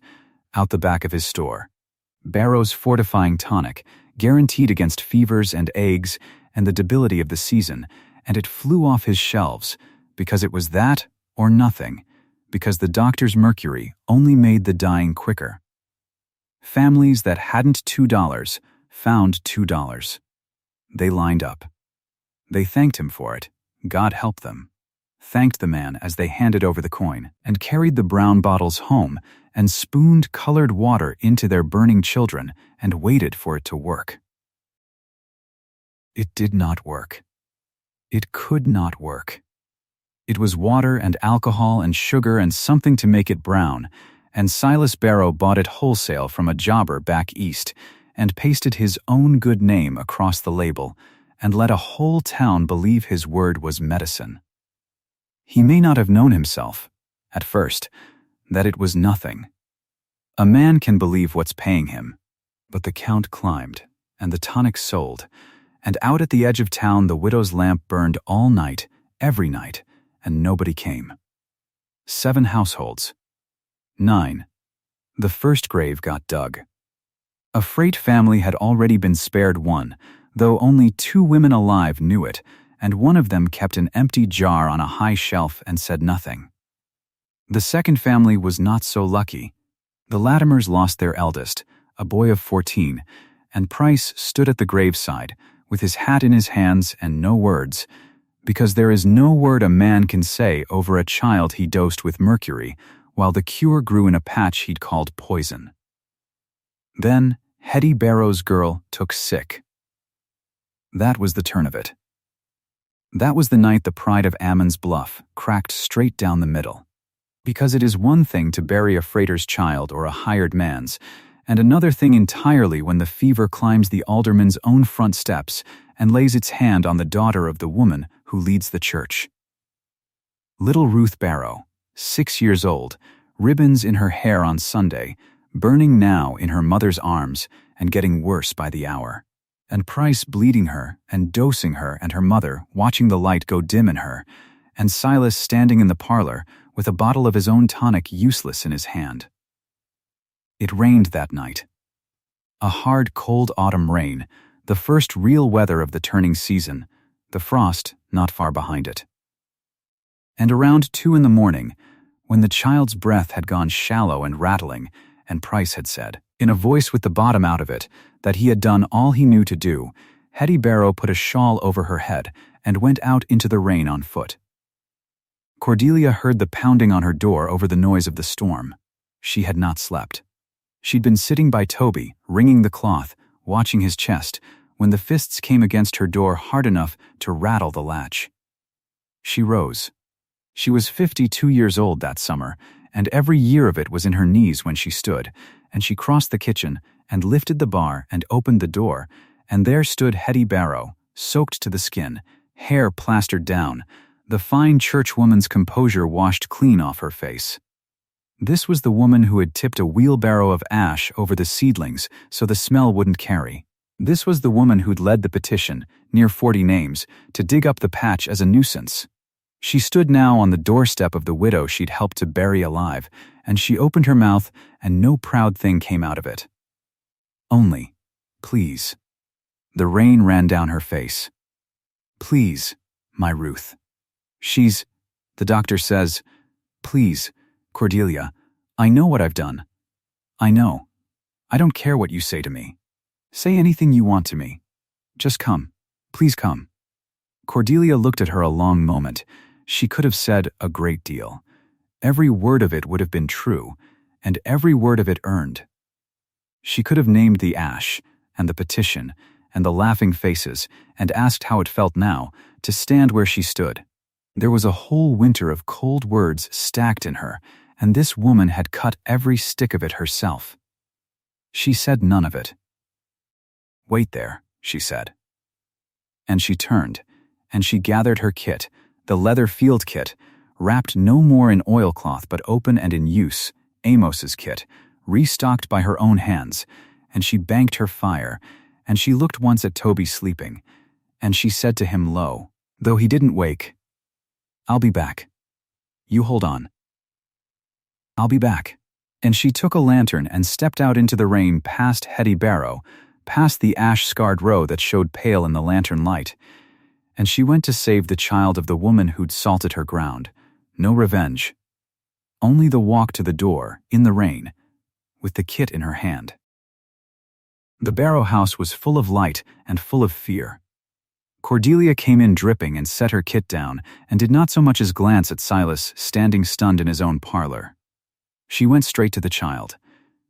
out the back of his store. Barrow's fortifying tonic, guaranteed against fevers and agues and the debility of the season, and it flew off his shelves because it was that or nothing, because the doctor's mercury only made the dying quicker. Families that hadn't $2 found $2. They lined up. They thanked him for it, God help them, thanked the man as they handed over the coin and carried the brown bottles home and spooned colored water into their burning children and waited for it to work. It did not work. It could not work. It was water and alcohol and sugar and something to make it brown, and Silas Barrow bought it wholesale from a jobber back east and pasted his own good name across the label and let a whole town believe his word was medicine. He may not have known himself, at first, that it was nothing. A man can believe what's paying him, but the count climbed, and the tonic sold, and out at the edge of town the widow's lamp burned all night, every night, and nobody came. 7 households. 9. The first grave got dug. A freight family had already been spared one, though only 2 women alive knew it, and one of them kept an empty jar on a high shelf and said nothing. The second family was not so lucky. The Latimers lost their eldest, a boy of 14, and Price stood at the graveside, with his hat in his hands and no words, because there is no word a man can say over a child he dosed with mercury, while the cure grew in a patch he'd called poison. Then Hetty Barrow's girl took sick. That was the turn of it. That was the night the pride of Ammon's Bluff cracked straight down the middle. Because it is one thing to bury a freighter's child or a hired man's, and another thing entirely when the fever climbs the alderman's own front steps and lays its hand on the daughter of the woman who leads the church. Little Ruth Barrow, 6 years old, ribbons in her hair on Sunday, burning now in her mother's arms and getting worse by the hour, and Price bleeding her and dosing her and her mother watching the light go dim in her, and Silas standing in the parlor with a bottle of his own tonic useless in his hand. It rained that night. A hard, cold autumn rain, the first real weather of the turning season, the frost not far behind it. And around 2 in the morning, when the child's breath had gone shallow and rattling, and Price had said, in a voice with the bottom out of it, that he had done all he knew to do, Hetty Barrow put a shawl over her head and went out into the rain on foot. Cordelia heard the pounding on her door over the noise of the storm. She had not slept. She'd been sitting by Toby, wringing the cloth, watching his chest, when the fists came against her door hard enough to rattle the latch. She rose. She was 52 years old that summer, and every year of it was in her knees when she stood, and she crossed the kitchen and lifted the bar and opened the door, and there stood Hetty Barrow, soaked to the skin, hair plastered down, the fine churchwoman's composure washed clean off her face. This was the woman who had tipped a wheelbarrow of ash over the seedlings so the smell wouldn't carry. This was the woman who'd led the petition, near 40 names, to dig up the patch as a nuisance. She stood now on the doorstep of the widow she'd helped to bury alive, and she opened her mouth, and no proud thing came out of it. Only, please. The rain ran down her face. Please, my Ruth. The doctor says, please, Cordelia, I know what I've done. I know. I don't care what you say to me. Say anything you want to me. Just come. Please come. Cordelia looked at her a long moment. She could have said a great deal. Every word of it would have been true, and every word of it earned. She could have named the ash, and the petition, and the laughing faces, and asked how it felt now to stand where she stood. There was a whole winter of cold words stacked in her, and this woman had cut every stick of it herself. She said none of it. Wait there, she said. And she turned, and she gathered her kit, the leather field kit, wrapped no more in oilcloth but open and in use, Amos's kit, restocked by her own hands, and she banked her fire, and she looked once at Toby sleeping, and she said to him low, though he didn't wake, I'll be back. You hold on. I'll be back. And she took a lantern and stepped out into the rain past Hetty Barrow, past the ash-scarred row that showed pale in the lantern light, and she went to save the child of the woman who'd salted her ground. No revenge. Only the walk to the door, in the rain, with the kit in her hand. The Barrow house was full of light and full of fear. Cordelia came in dripping and set her kit down and did not so much as glance at Silas standing stunned in his own parlor. She went straight to the child.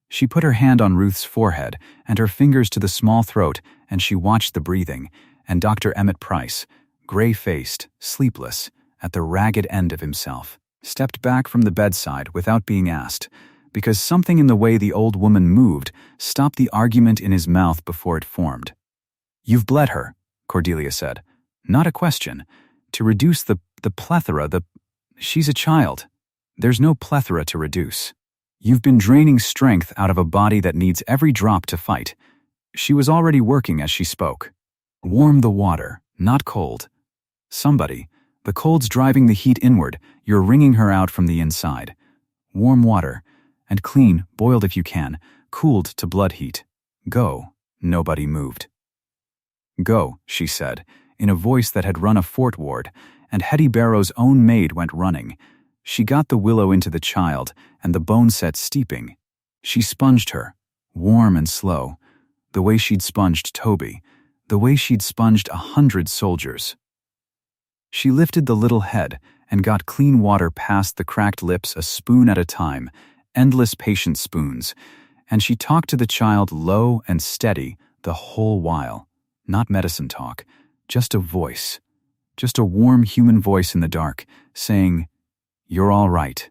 She put her hand on Ruth's forehead and her fingers to the small throat, and she watched the breathing, and Dr. Emmett Price, gray-faced, sleepless, at the ragged end of himself, stepped back from the bedside without being asked, because something in the way the old woman moved stopped the argument in his mouth before it formed. You've bled her, Cordelia said. Not a question. To reduce the plethora, she's a child. There's no plethora to reduce. You've been draining strength out of a body that needs every drop to fight. She was already working as she spoke. Warm the water, not cold. Somebody, the cold's driving the heat inward, you're wringing her out from the inside. Warm water, and clean, boiled if you can, cooled to blood heat. Go. Nobody moved. Go, she said, in a voice that had run a fort ward, and Hetty Barrow's own maid went running. She got the willow into the child, and the bone set steeping. She sponged her, warm and slow, the way she'd sponged Toby, the way she'd sponged 100 soldiers. She lifted the little head and got clean water past the cracked lips a spoon at a time, endless patient spoons, and she talked to the child low and steady the whole while. Not medicine talk, just a voice, just a warm human voice in the dark, saying, "You're all right.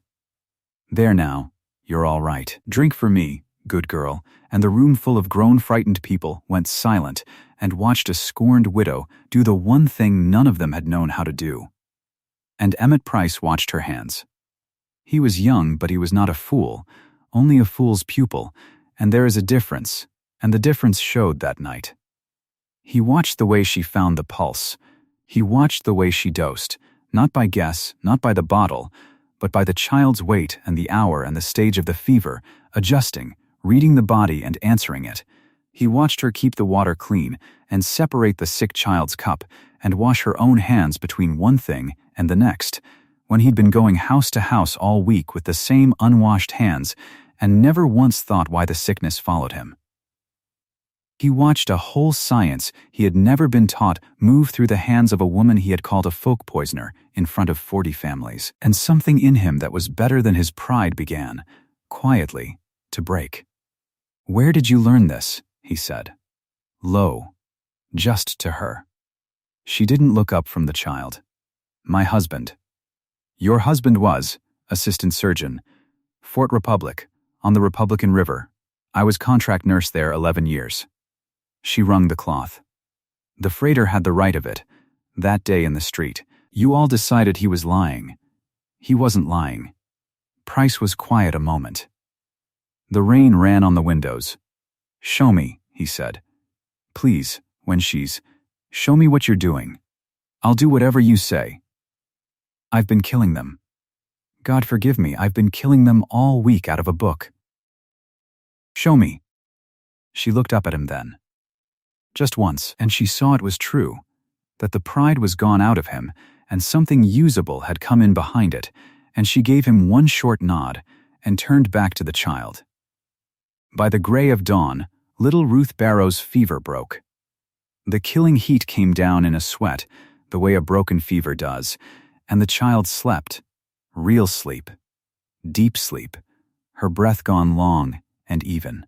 There now, you're all right. Drink for me, good girl." And the room full of grown frightened people went silent and watched a scorned widow do the one thing none of them had known how to do. And Emmett Price watched her hands. He was young, but he was not a fool, only a fool's pupil, and there is a difference, and the difference showed that night. He watched the way she found the pulse. He watched the way she dosed, not by guess, not by the bottle, but by the child's weight and the hour and the stage of the fever, adjusting, reading the body and answering it. He watched her keep the water clean and separate the sick child's cup and wash her own hands between one thing and the next, when he'd been going house to house all week with the same unwashed hands and never once thought why the sickness followed him. He watched a whole science he had never been taught move through the hands of a woman he had called a folk poisoner in front of 40 families, and something in him that was better than his pride began, quietly, to break. "Where did you learn this?" he said. Low, just to her. She didn't look up from the child. "My husband." "Your husband was assistant surgeon, Fort Republic, on the Republican River. I was contract nurse there 11 years. She wrung the cloth. "The freighter had the right of it. That day in the street, you all decided he was lying. He wasn't lying." Price was quiet a moment. The rain ran on the windows. "Show me," he said. "Please, when she's... Show me what you're doing. I'll do whatever you say." "I've been killing them. God forgive me, I've been killing them all week out of a book." "Show me." She looked up at him then. Just once, and she saw it was true, that the pride was gone out of him, and something usable had come in behind it, and she gave him one short nod, and turned back to the child. By the gray of dawn, little Ruth Barrow's fever broke. The killing heat came down in a sweat, the way a broken fever does, and the child slept, real sleep, deep sleep, her breath gone long and even.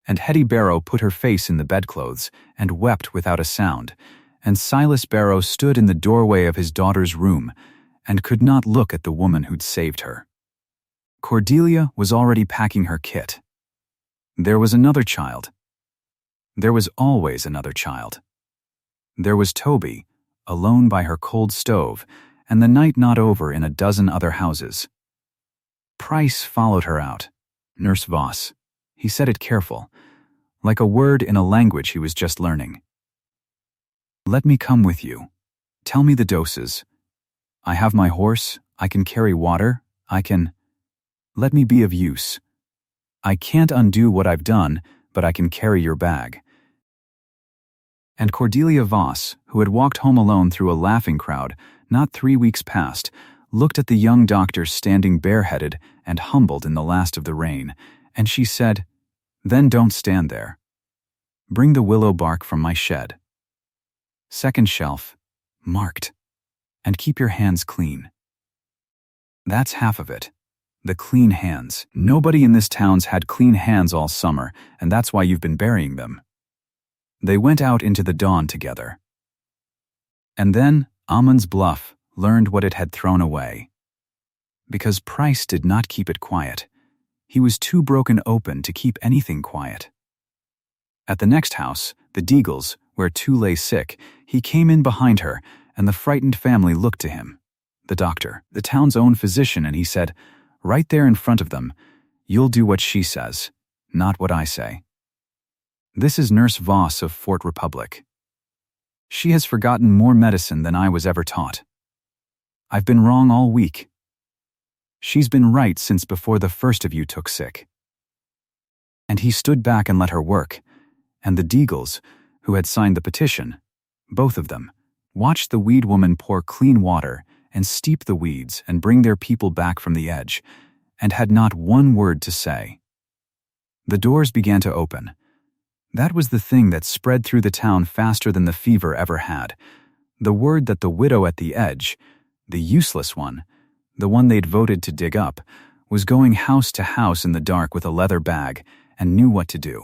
And Hetty Barrow put her face in the bedclothes and wept without a sound, and Silas Barrow stood in the doorway of his daughter's room and could not look at the woman who'd saved her. Cordelia was already packing her kit. There was another child. There was always another child. There was Toby, alone by her cold stove, and the night not over in a dozen other houses. Price followed her out. Nurse Voss. He said it careful, like a word in a language he was just learning. "Let me come with you. Tell me the doses. I have my horse, I can carry water, I can... Let me be of use. I can't undo what I've done, but I can carry your bag." And Cordelia Voss, who had walked home alone through a laughing crowd, not 3 weeks past, looked at the young doctor standing bareheaded and humbled in the last of the rain, and she said, "Then don't stand there. Bring the willow bark from my shed. Second shelf, marked. And keep your hands clean." That's half of it. The clean hands. Nobody in this town's had clean hands all summer, and that's why you've been burying them. They went out into the dawn together. And then Ammon's Bluff learned what it had thrown away. Because Price did not keep it quiet. He was too broken open to keep anything quiet. At the next house, the Deagles, where two lay sick, he came in behind her, and the frightened family looked to him. The doctor, the town's own physician, and he said, right there in front of them, "You'll do what she says, not what I say." This is Nurse Voss of Fort Republic. She has forgotten more medicine than I was ever taught. I've been wrong all week. She's been right since before the first of you took sick. And he stood back and let her work, and the Deagles, who had signed the petition, both of them, watched the weed woman pour clean water and steep the weeds and bring their people back from the edge, and had not one word to say. The doors began to open. That was the thing that spread through the town faster than the fever ever had. The word that the widow at the edge, the useless one, the one they'd voted to dig up, was going house to house in the dark with a leather bag and knew what to do,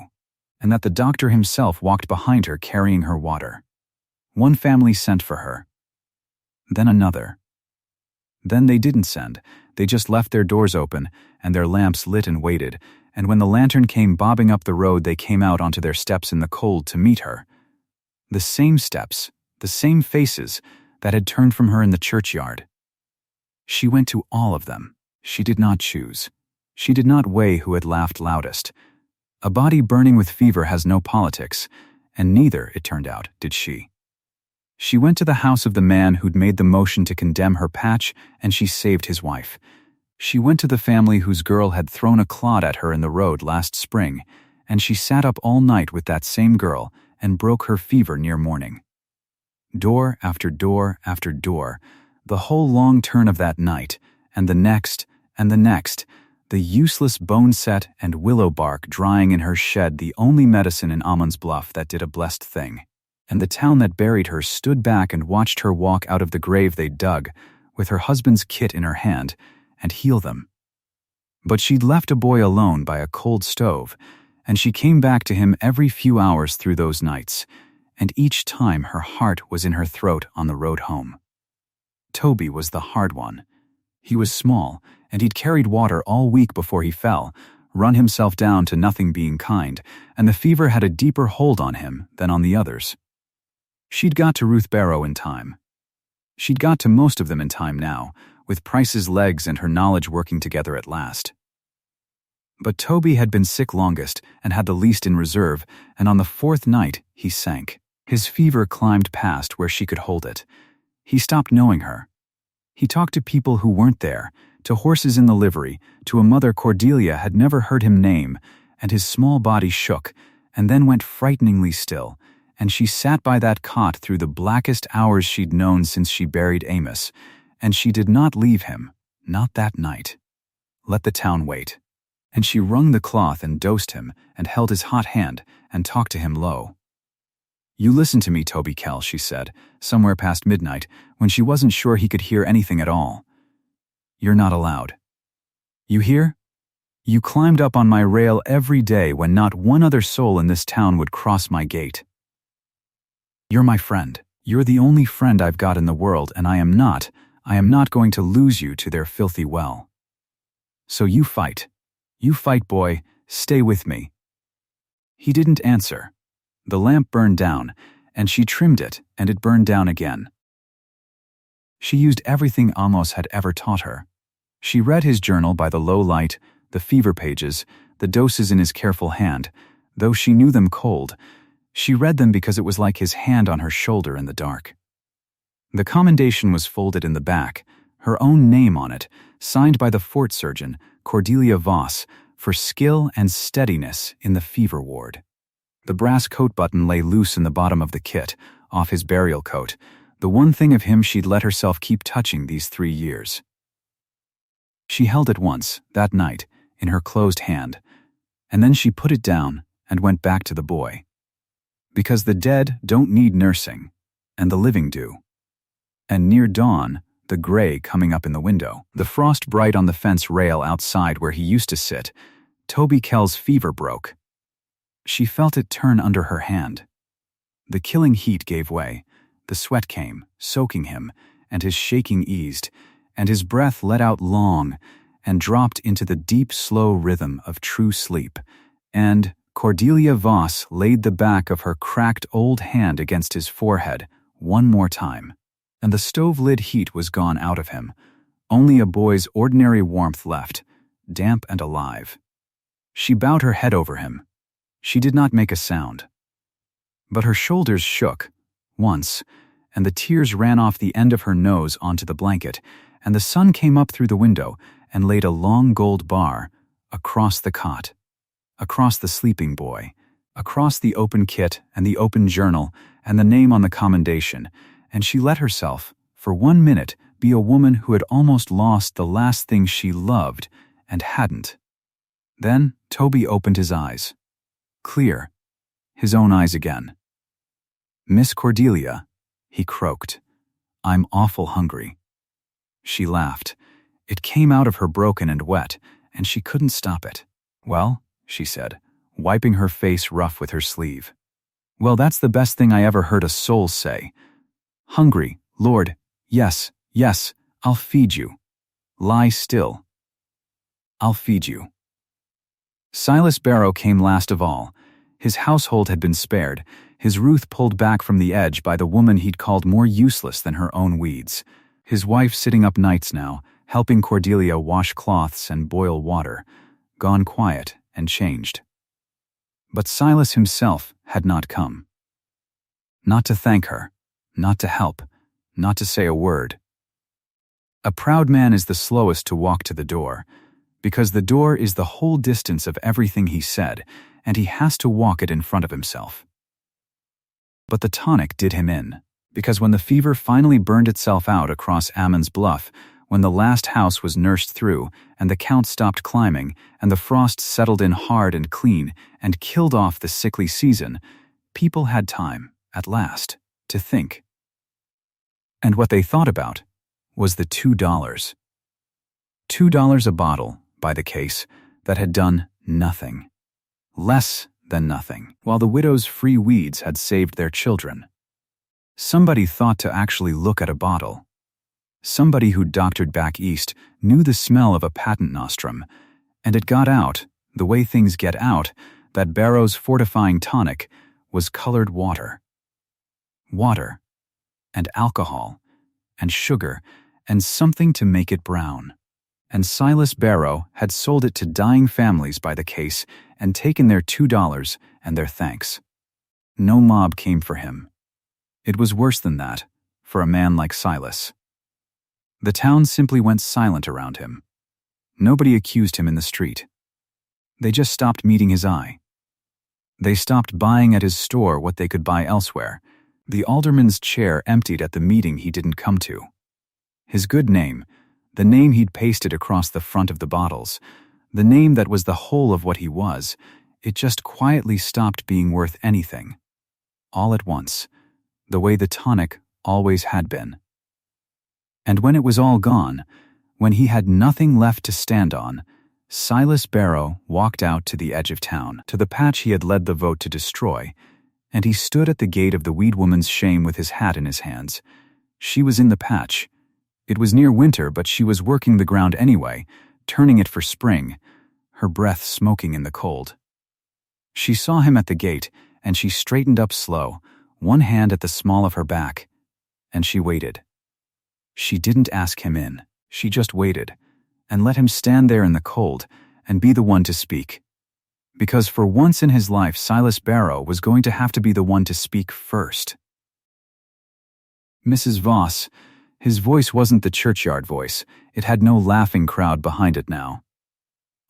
and that the doctor himself walked behind her carrying her water. One family sent for her. Then another. Then they didn't send. They just left their doors open and their lamps lit and waited, and when the lantern came bobbing up the road, they came out onto their steps in the cold to meet her. The same steps, the same faces that had turned from her in the churchyard. She went to all of them. She did not choose. She did not weigh who had laughed loudest. A body burning with fever has no politics, and neither, it turned out, did she. She went to the house of the man who'd made the motion to condemn her patch, and she saved his wife. She went to the family whose girl had thrown a clod at her in the road last spring, and she sat up all night with that same girl and broke her fever near morning. Door after door after door, the whole long turn of that night, and the next, and the next, the useless bone-set and willow bark drying in her shed, the only medicine in Ammon's Bluff that did a blessed thing. And the town that buried her stood back and watched her walk out of the grave they'd dug, with her husband's kit in her hand, and heal them. But she'd left a boy alone by a cold stove, and she came back to him every few hours through those nights, and each time her heart was in her throat on the road home. Toby was the hard one. He was small, and he'd carried water all week before he fell, run himself down to nothing being kind, and the fever had a deeper hold on him than on the others. She'd got to Ruth Barrow in time. She'd got to most of them in time now, with Price's legs and her knowledge working together at last. But Toby had been sick longest and had the least in reserve, and on the fourth night he sank. His fever climbed past where she could hold it. He stopped knowing her. He talked to people who weren't there, to horses in the livery, to a mother Cordelia had never heard him name, and his small body shook, and then went frighteningly still, and she sat by that cot through the blackest hours she'd known since she buried Amos, and she did not leave him, not that night. Let the town wait. And she wrung the cloth and dosed him, and held his hot hand, and talked to him low. "You listen to me, Toby Kell," she said, somewhere past midnight, when she wasn't sure he could hear anything at all. "You're not allowed. You hear? You climbed up on my rail every day when not one other soul in this town would cross my gate. You're my friend. You're the only friend I've got in the world, and I am not going to lose you to their filthy well. So you fight. You fight, boy. Stay with me." He didn't answer. The lamp burned down, and she trimmed it, and it burned down again. She used everything Amos had ever taught her. She read his journal by the low light, the fever pages, the doses in his careful hand. Though she knew them cold, she read them because it was like his hand on her shoulder in the dark. The commendation was folded in the back, her own name on it, signed by the fort surgeon, Cordelia Voss, for skill and steadiness in the fever ward. The brass coat button lay loose in the bottom of the kit, off his burial coat, the one thing of him she'd let herself keep touching these 3 years. She held it once, that night, in her closed hand, and then she put it down and went back to the boy. Because the dead don't need nursing, and the living do. And near dawn, the gray coming up in the window, the frost bright on the fence rail outside where he used to sit, Toby Kell's fever broke. She felt it turn under her hand. The killing heat gave way, the sweat came, soaking him, and his shaking eased, and his breath let out long and dropped into the deep, slow rhythm of true sleep, and Cordelia Voss laid the back of her cracked old hand against his forehead one more time, and the stove-lid heat was gone out of him, only a boy's ordinary warmth left, damp and alive. She bowed her head over him. She did not make a sound. But her shoulders shook, once, and the tears ran off the end of her nose onto the blanket, and the sun came up through the window and laid a long gold bar across the cot, across the sleeping boy, across the open kit and the open journal and the name on the commendation, and she let herself, for 1 minute, be a woman who had almost lost the last thing she loved and hadn't. Then Toby opened his eyes. Clear. His own eyes again. "Miss Cordelia," he croaked, "I'm awful hungry." She laughed. It came out of her broken and wet, and she couldn't stop it. "Well," she said, wiping her face rough with her sleeve. "Well, that's the best thing I ever heard a soul say. Hungry, Lord, yes, yes, I'll feed you. Lie still. I'll feed you." Silas Barrow came last of all. His household had been spared, his Ruth pulled back from the edge by the woman he'd called more useless than her own weeds. His wife sitting up nights now, helping Cordelia wash cloths and boil water, gone quiet and changed. But Silas himself had not come. Not to thank her, not to help, not to say a word. A proud man is the slowest to walk to the door, because the door is the whole distance of everything he said, and he has to walk it in front of himself. But the tonic did him in, because when the fever finally burned itself out across Ammon's Bluff, when the last house was nursed through, and the Count stopped climbing, and the frost settled in hard and clean, and killed off the sickly season, people had time, at last, to think. And what they thought about was the $2. $2 a bottle, by the case, that had done nothing. Less than nothing, while the widow's free weeds had saved their children. Somebody thought to actually look at a bottle. Somebody who doctored back east knew the smell of a patent nostrum, and it got out, the way things get out, that Barrow's fortifying tonic was colored water. Water, and alcohol, and sugar, and something to make it brown. And Silas Barrow had sold it to dying families by the case and taken their $2 and their thanks. No mob came for him. It was worse than that, for a man like Silas. The town simply went silent around him. Nobody accused him in the street. They just stopped meeting his eye. They stopped buying at his store what they could buy elsewhere. The alderman's chair emptied at the meeting he didn't come to. His good name, the name he'd pasted across the front of the bottles, the name that was the whole of what he was, it just quietly stopped being worth anything. All at once, the way the tonic always had been. And when it was all gone, when he had nothing left to stand on, Silas Barrow walked out to the edge of town, to the patch he had led the vote to destroy, and he stood at the gate of the weed woman's shame with his hat in his hands. She was in the patch. It was near winter, but she was working the ground anyway, turning it for spring, her breath smoking in the cold. She saw him at the gate, and she straightened up slow, one hand at the small of her back, and she waited. She didn't ask him in, she just waited, and let him stand there in the cold and be the one to speak. Because for once in his life, Silas Barrow was going to have to be the one to speak first. "Mrs. Voss," his voice wasn't the churchyard voice, it had no laughing crowd behind it now.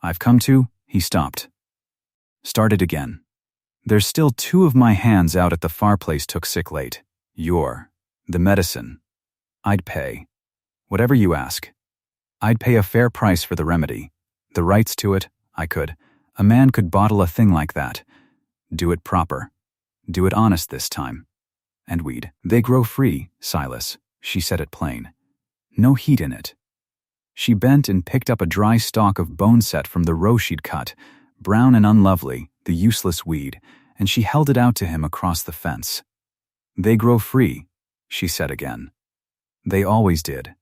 "I've come to," he stopped. Started again. "There's still 2 of my hands out at the far place took sick late. The medicine. I'd pay. Whatever you ask. I'd pay a fair price for the remedy. The rights to it, I could. A man could bottle a thing like that. Do it proper. Do it honest this time. And they grow free, Silas," she said it plain. "No heat in it." She bent and picked up a dry stalk of boneset from the row she'd cut, brown and unlovely, the useless weed, and she held it out to him across the fence. "They grow free," she said again. "They always did.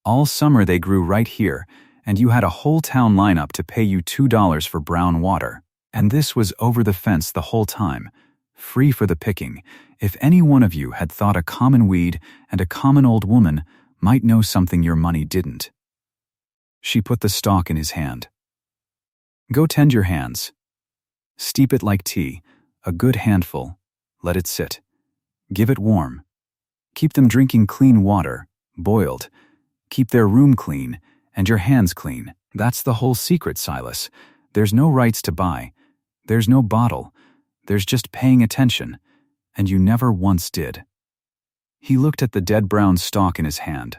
All summer they grew right here, and you had a whole town lineup to pay you $2 for brown water. And this was over the fence the whole time, free for the picking, if any one of you had thought a common weed and a common old woman might know something your money didn't." She put the stalk in his hand. "Go tend your hands. Steep it like tea, a good handful. Let it sit. Give it warm. Keep them drinking clean water, boiled. Keep their room clean, and your hands clean. That's the whole secret, Silas. There's no rights to buy. There's no bottle. There's just paying attention, and you never once did." He looked at the dead brown stalk in his hand.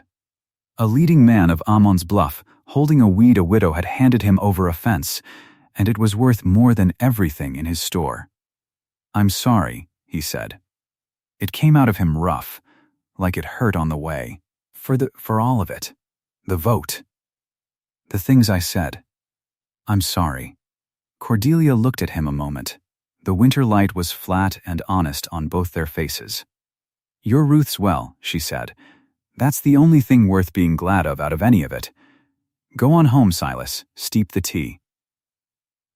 A leading man of Ammon's Bluff, holding a weed a widow had handed him over a fence, and it was worth more than everything in his store. "I'm sorry," he said. It came out of him rough, like it hurt on the way. For all of it. The vote. The things I said. "I'm sorry." Cordelia looked at him a moment. The winter light was flat and honest on both their faces. "You're Ruth's well," she said. "That's the only thing worth being glad of out of any of it. Go on home, Silas, steep the tea."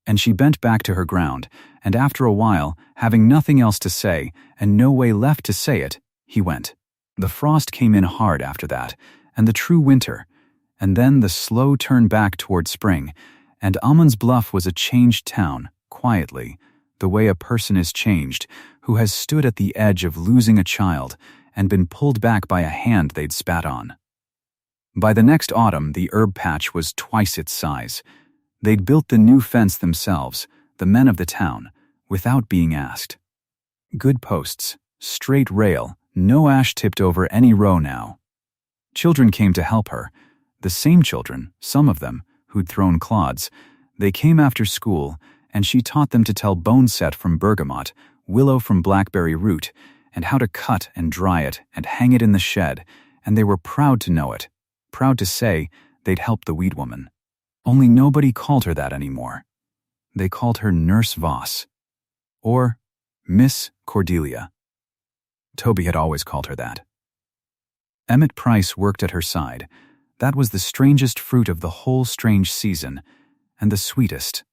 And she bent back to her ground, and after a while, having nothing else to say, and no way left to say it, he went. The frost came in hard after that, and the true winter, and then the slow turn back toward spring, and Ammon's Bluff was a changed town, quietly, the way a person is changed, who has stood at the edge of losing a child and been pulled back by a hand they'd spat on. By the next autumn, the herb patch was twice its size. They'd built the new fence themselves, the men of the town, without being asked. Good posts, straight rail, no ash tipped over any row now. Children came to help her, the same children, some of them, who'd thrown clods. They came after school, and she taught them to tell boneset from bergamot, willow from blackberry root, and how to cut and dry it and hang it in the shed, and they were proud to know it, proud to say they'd helped the weed woman. Only nobody called her that anymore. They called her Nurse Voss. Or Miss Cordelia. Toby had always called her that. Emmett Price worked at her side. That was the strangest fruit of the whole strange season, and the sweetest.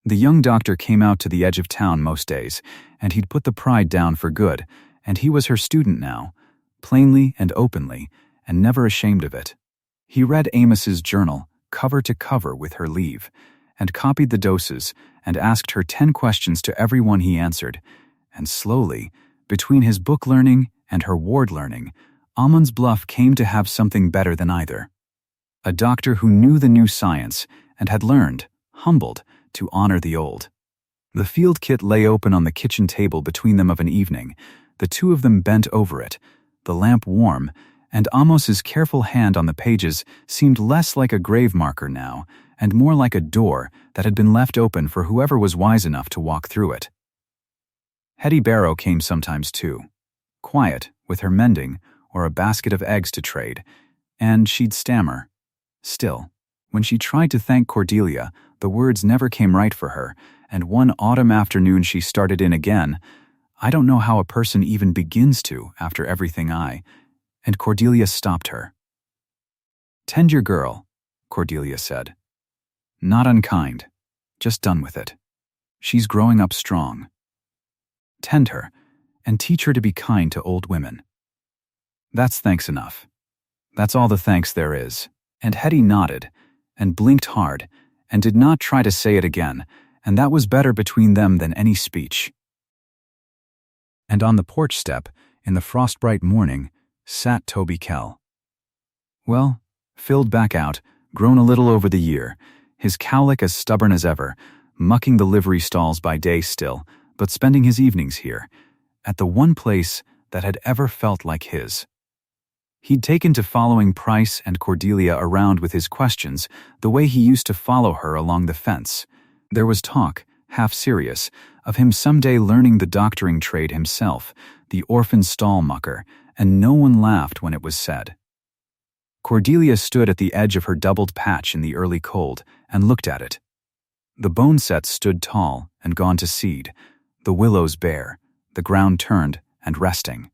The young doctor came out to the edge of town most days, and he'd put the pride down for good, and he was her student now, plainly and openly, and never ashamed of it. He read Amos's journal, cover to cover with her leave, and copied the doses, and asked her 10 questions to every one he answered, and slowly, between his book learning and her ward learning, Ammon's Bluff came to have something better than either. A doctor who knew the new science and had learned, humbled, to honor the old. The field kit lay open on the kitchen table between them of an evening. The two of them bent over it, the lamp warm, and Amos's careful hand on the pages seemed less like a grave marker now, and more like a door that had been left open for whoever was wise enough to walk through it. Hetty Barrow came sometimes too, quiet, with her mending, or a basket of eggs to trade, and she'd stammer. Still, when she tried to thank Cordelia, the words never came right for her, and one autumn afternoon she started in again. "I don't know how a person even begins to, after everything and Cordelia stopped her. "Tend your girl," Cordelia said. "Not unkind, just done with it. She's growing up strong. Tend her, and teach her to be kind to old women. That's thanks enough. That's all the thanks there is." And Hetty nodded, and blinked hard, and did not try to say it again, and that was better between them than any speech. And on the porch step, in the frostbright morning, sat Toby Kell. Well, filled back out, grown a little over the year, his cowlick as stubborn as ever, mucking the livery stalls by day still, but spending his evenings here, at the one place that had ever felt like his. He'd taken to following Price and Cordelia around with his questions the way he used to follow her along the fence. There was talk, half serious, of him someday learning the doctoring trade himself, the orphan stall mucker, and no one laughed when it was said. Cordelia stood at the edge of her doubled patch in the early cold and looked at it. The bonesets stood tall and gone to seed, the willows bare, the ground turned and resting.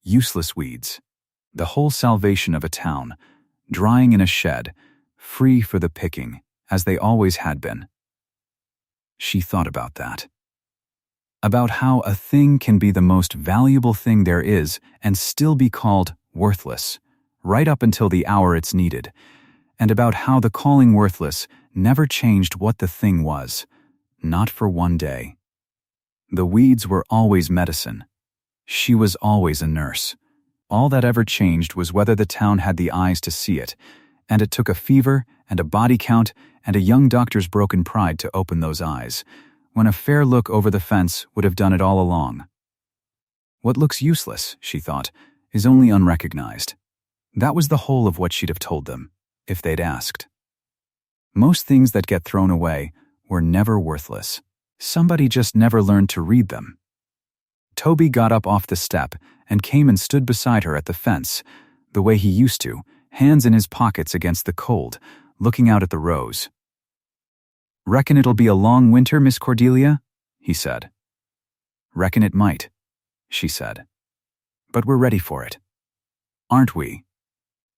Useless weeds, the whole salvation of a town, drying in a shed, free for the picking, as they always had been. She thought about that. About how a thing can be the most valuable thing there is and still be called worthless, right up until the hour it's needed, and about how the calling worthless never changed what the thing was, not for one day. The weeds were always medicine. She was always a nurse. All that ever changed was whether the town had the eyes to see it, and it took a fever and a body count and a young doctor's broken pride to open those eyes, when a fair look over the fence would have done it all along. What looks useless, she thought, is only unrecognized. That was the whole of what she'd have told them, if they'd asked. Most things that get thrown away were never worthless. Somebody just never learned to read them. Toby got up off the step and came and stood beside her at the fence, the way he used to, hands in his pockets against the cold, looking out at the rows. "Reckon it'll be a long winter, Miss Cordelia?" he said. "Reckon it might," she said. "But we're ready for it. Aren't we?"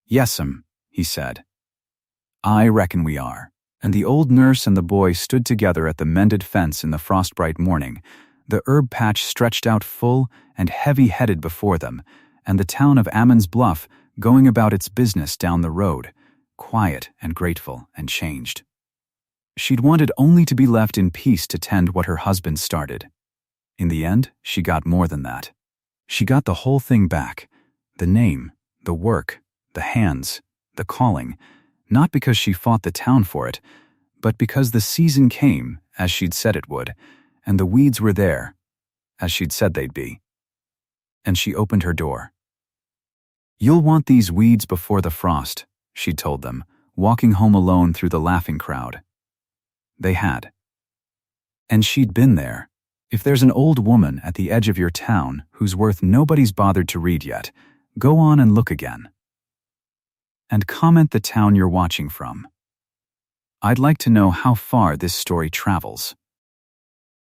"Yes'm," he said. "I reckon we are." And the old nurse and the boy stood together at the mended fence in the frostbright morning, the herb patch stretched out full and heavy-headed before them, and the town of Ammon's Bluff going about its business down the road, quiet and grateful and changed. She'd wanted only to be left in peace to tend what her husband started. In the end, she got more than that. She got the whole thing back, the name, the work, the hands, the calling, not because she fought the town for it, but because the season came, as she'd said it would, and the weeds were there, as she'd said they'd be. And she opened her door. "You'll want these weeds before the frost," she'd told them, walking home alone through the laughing crowd. They had. And she'd been there. If there's an old woman at the edge of your town whose worth nobody's bothered to read yet, go on and look again. And comment the town you're watching from. I'd like to know how far this story travels.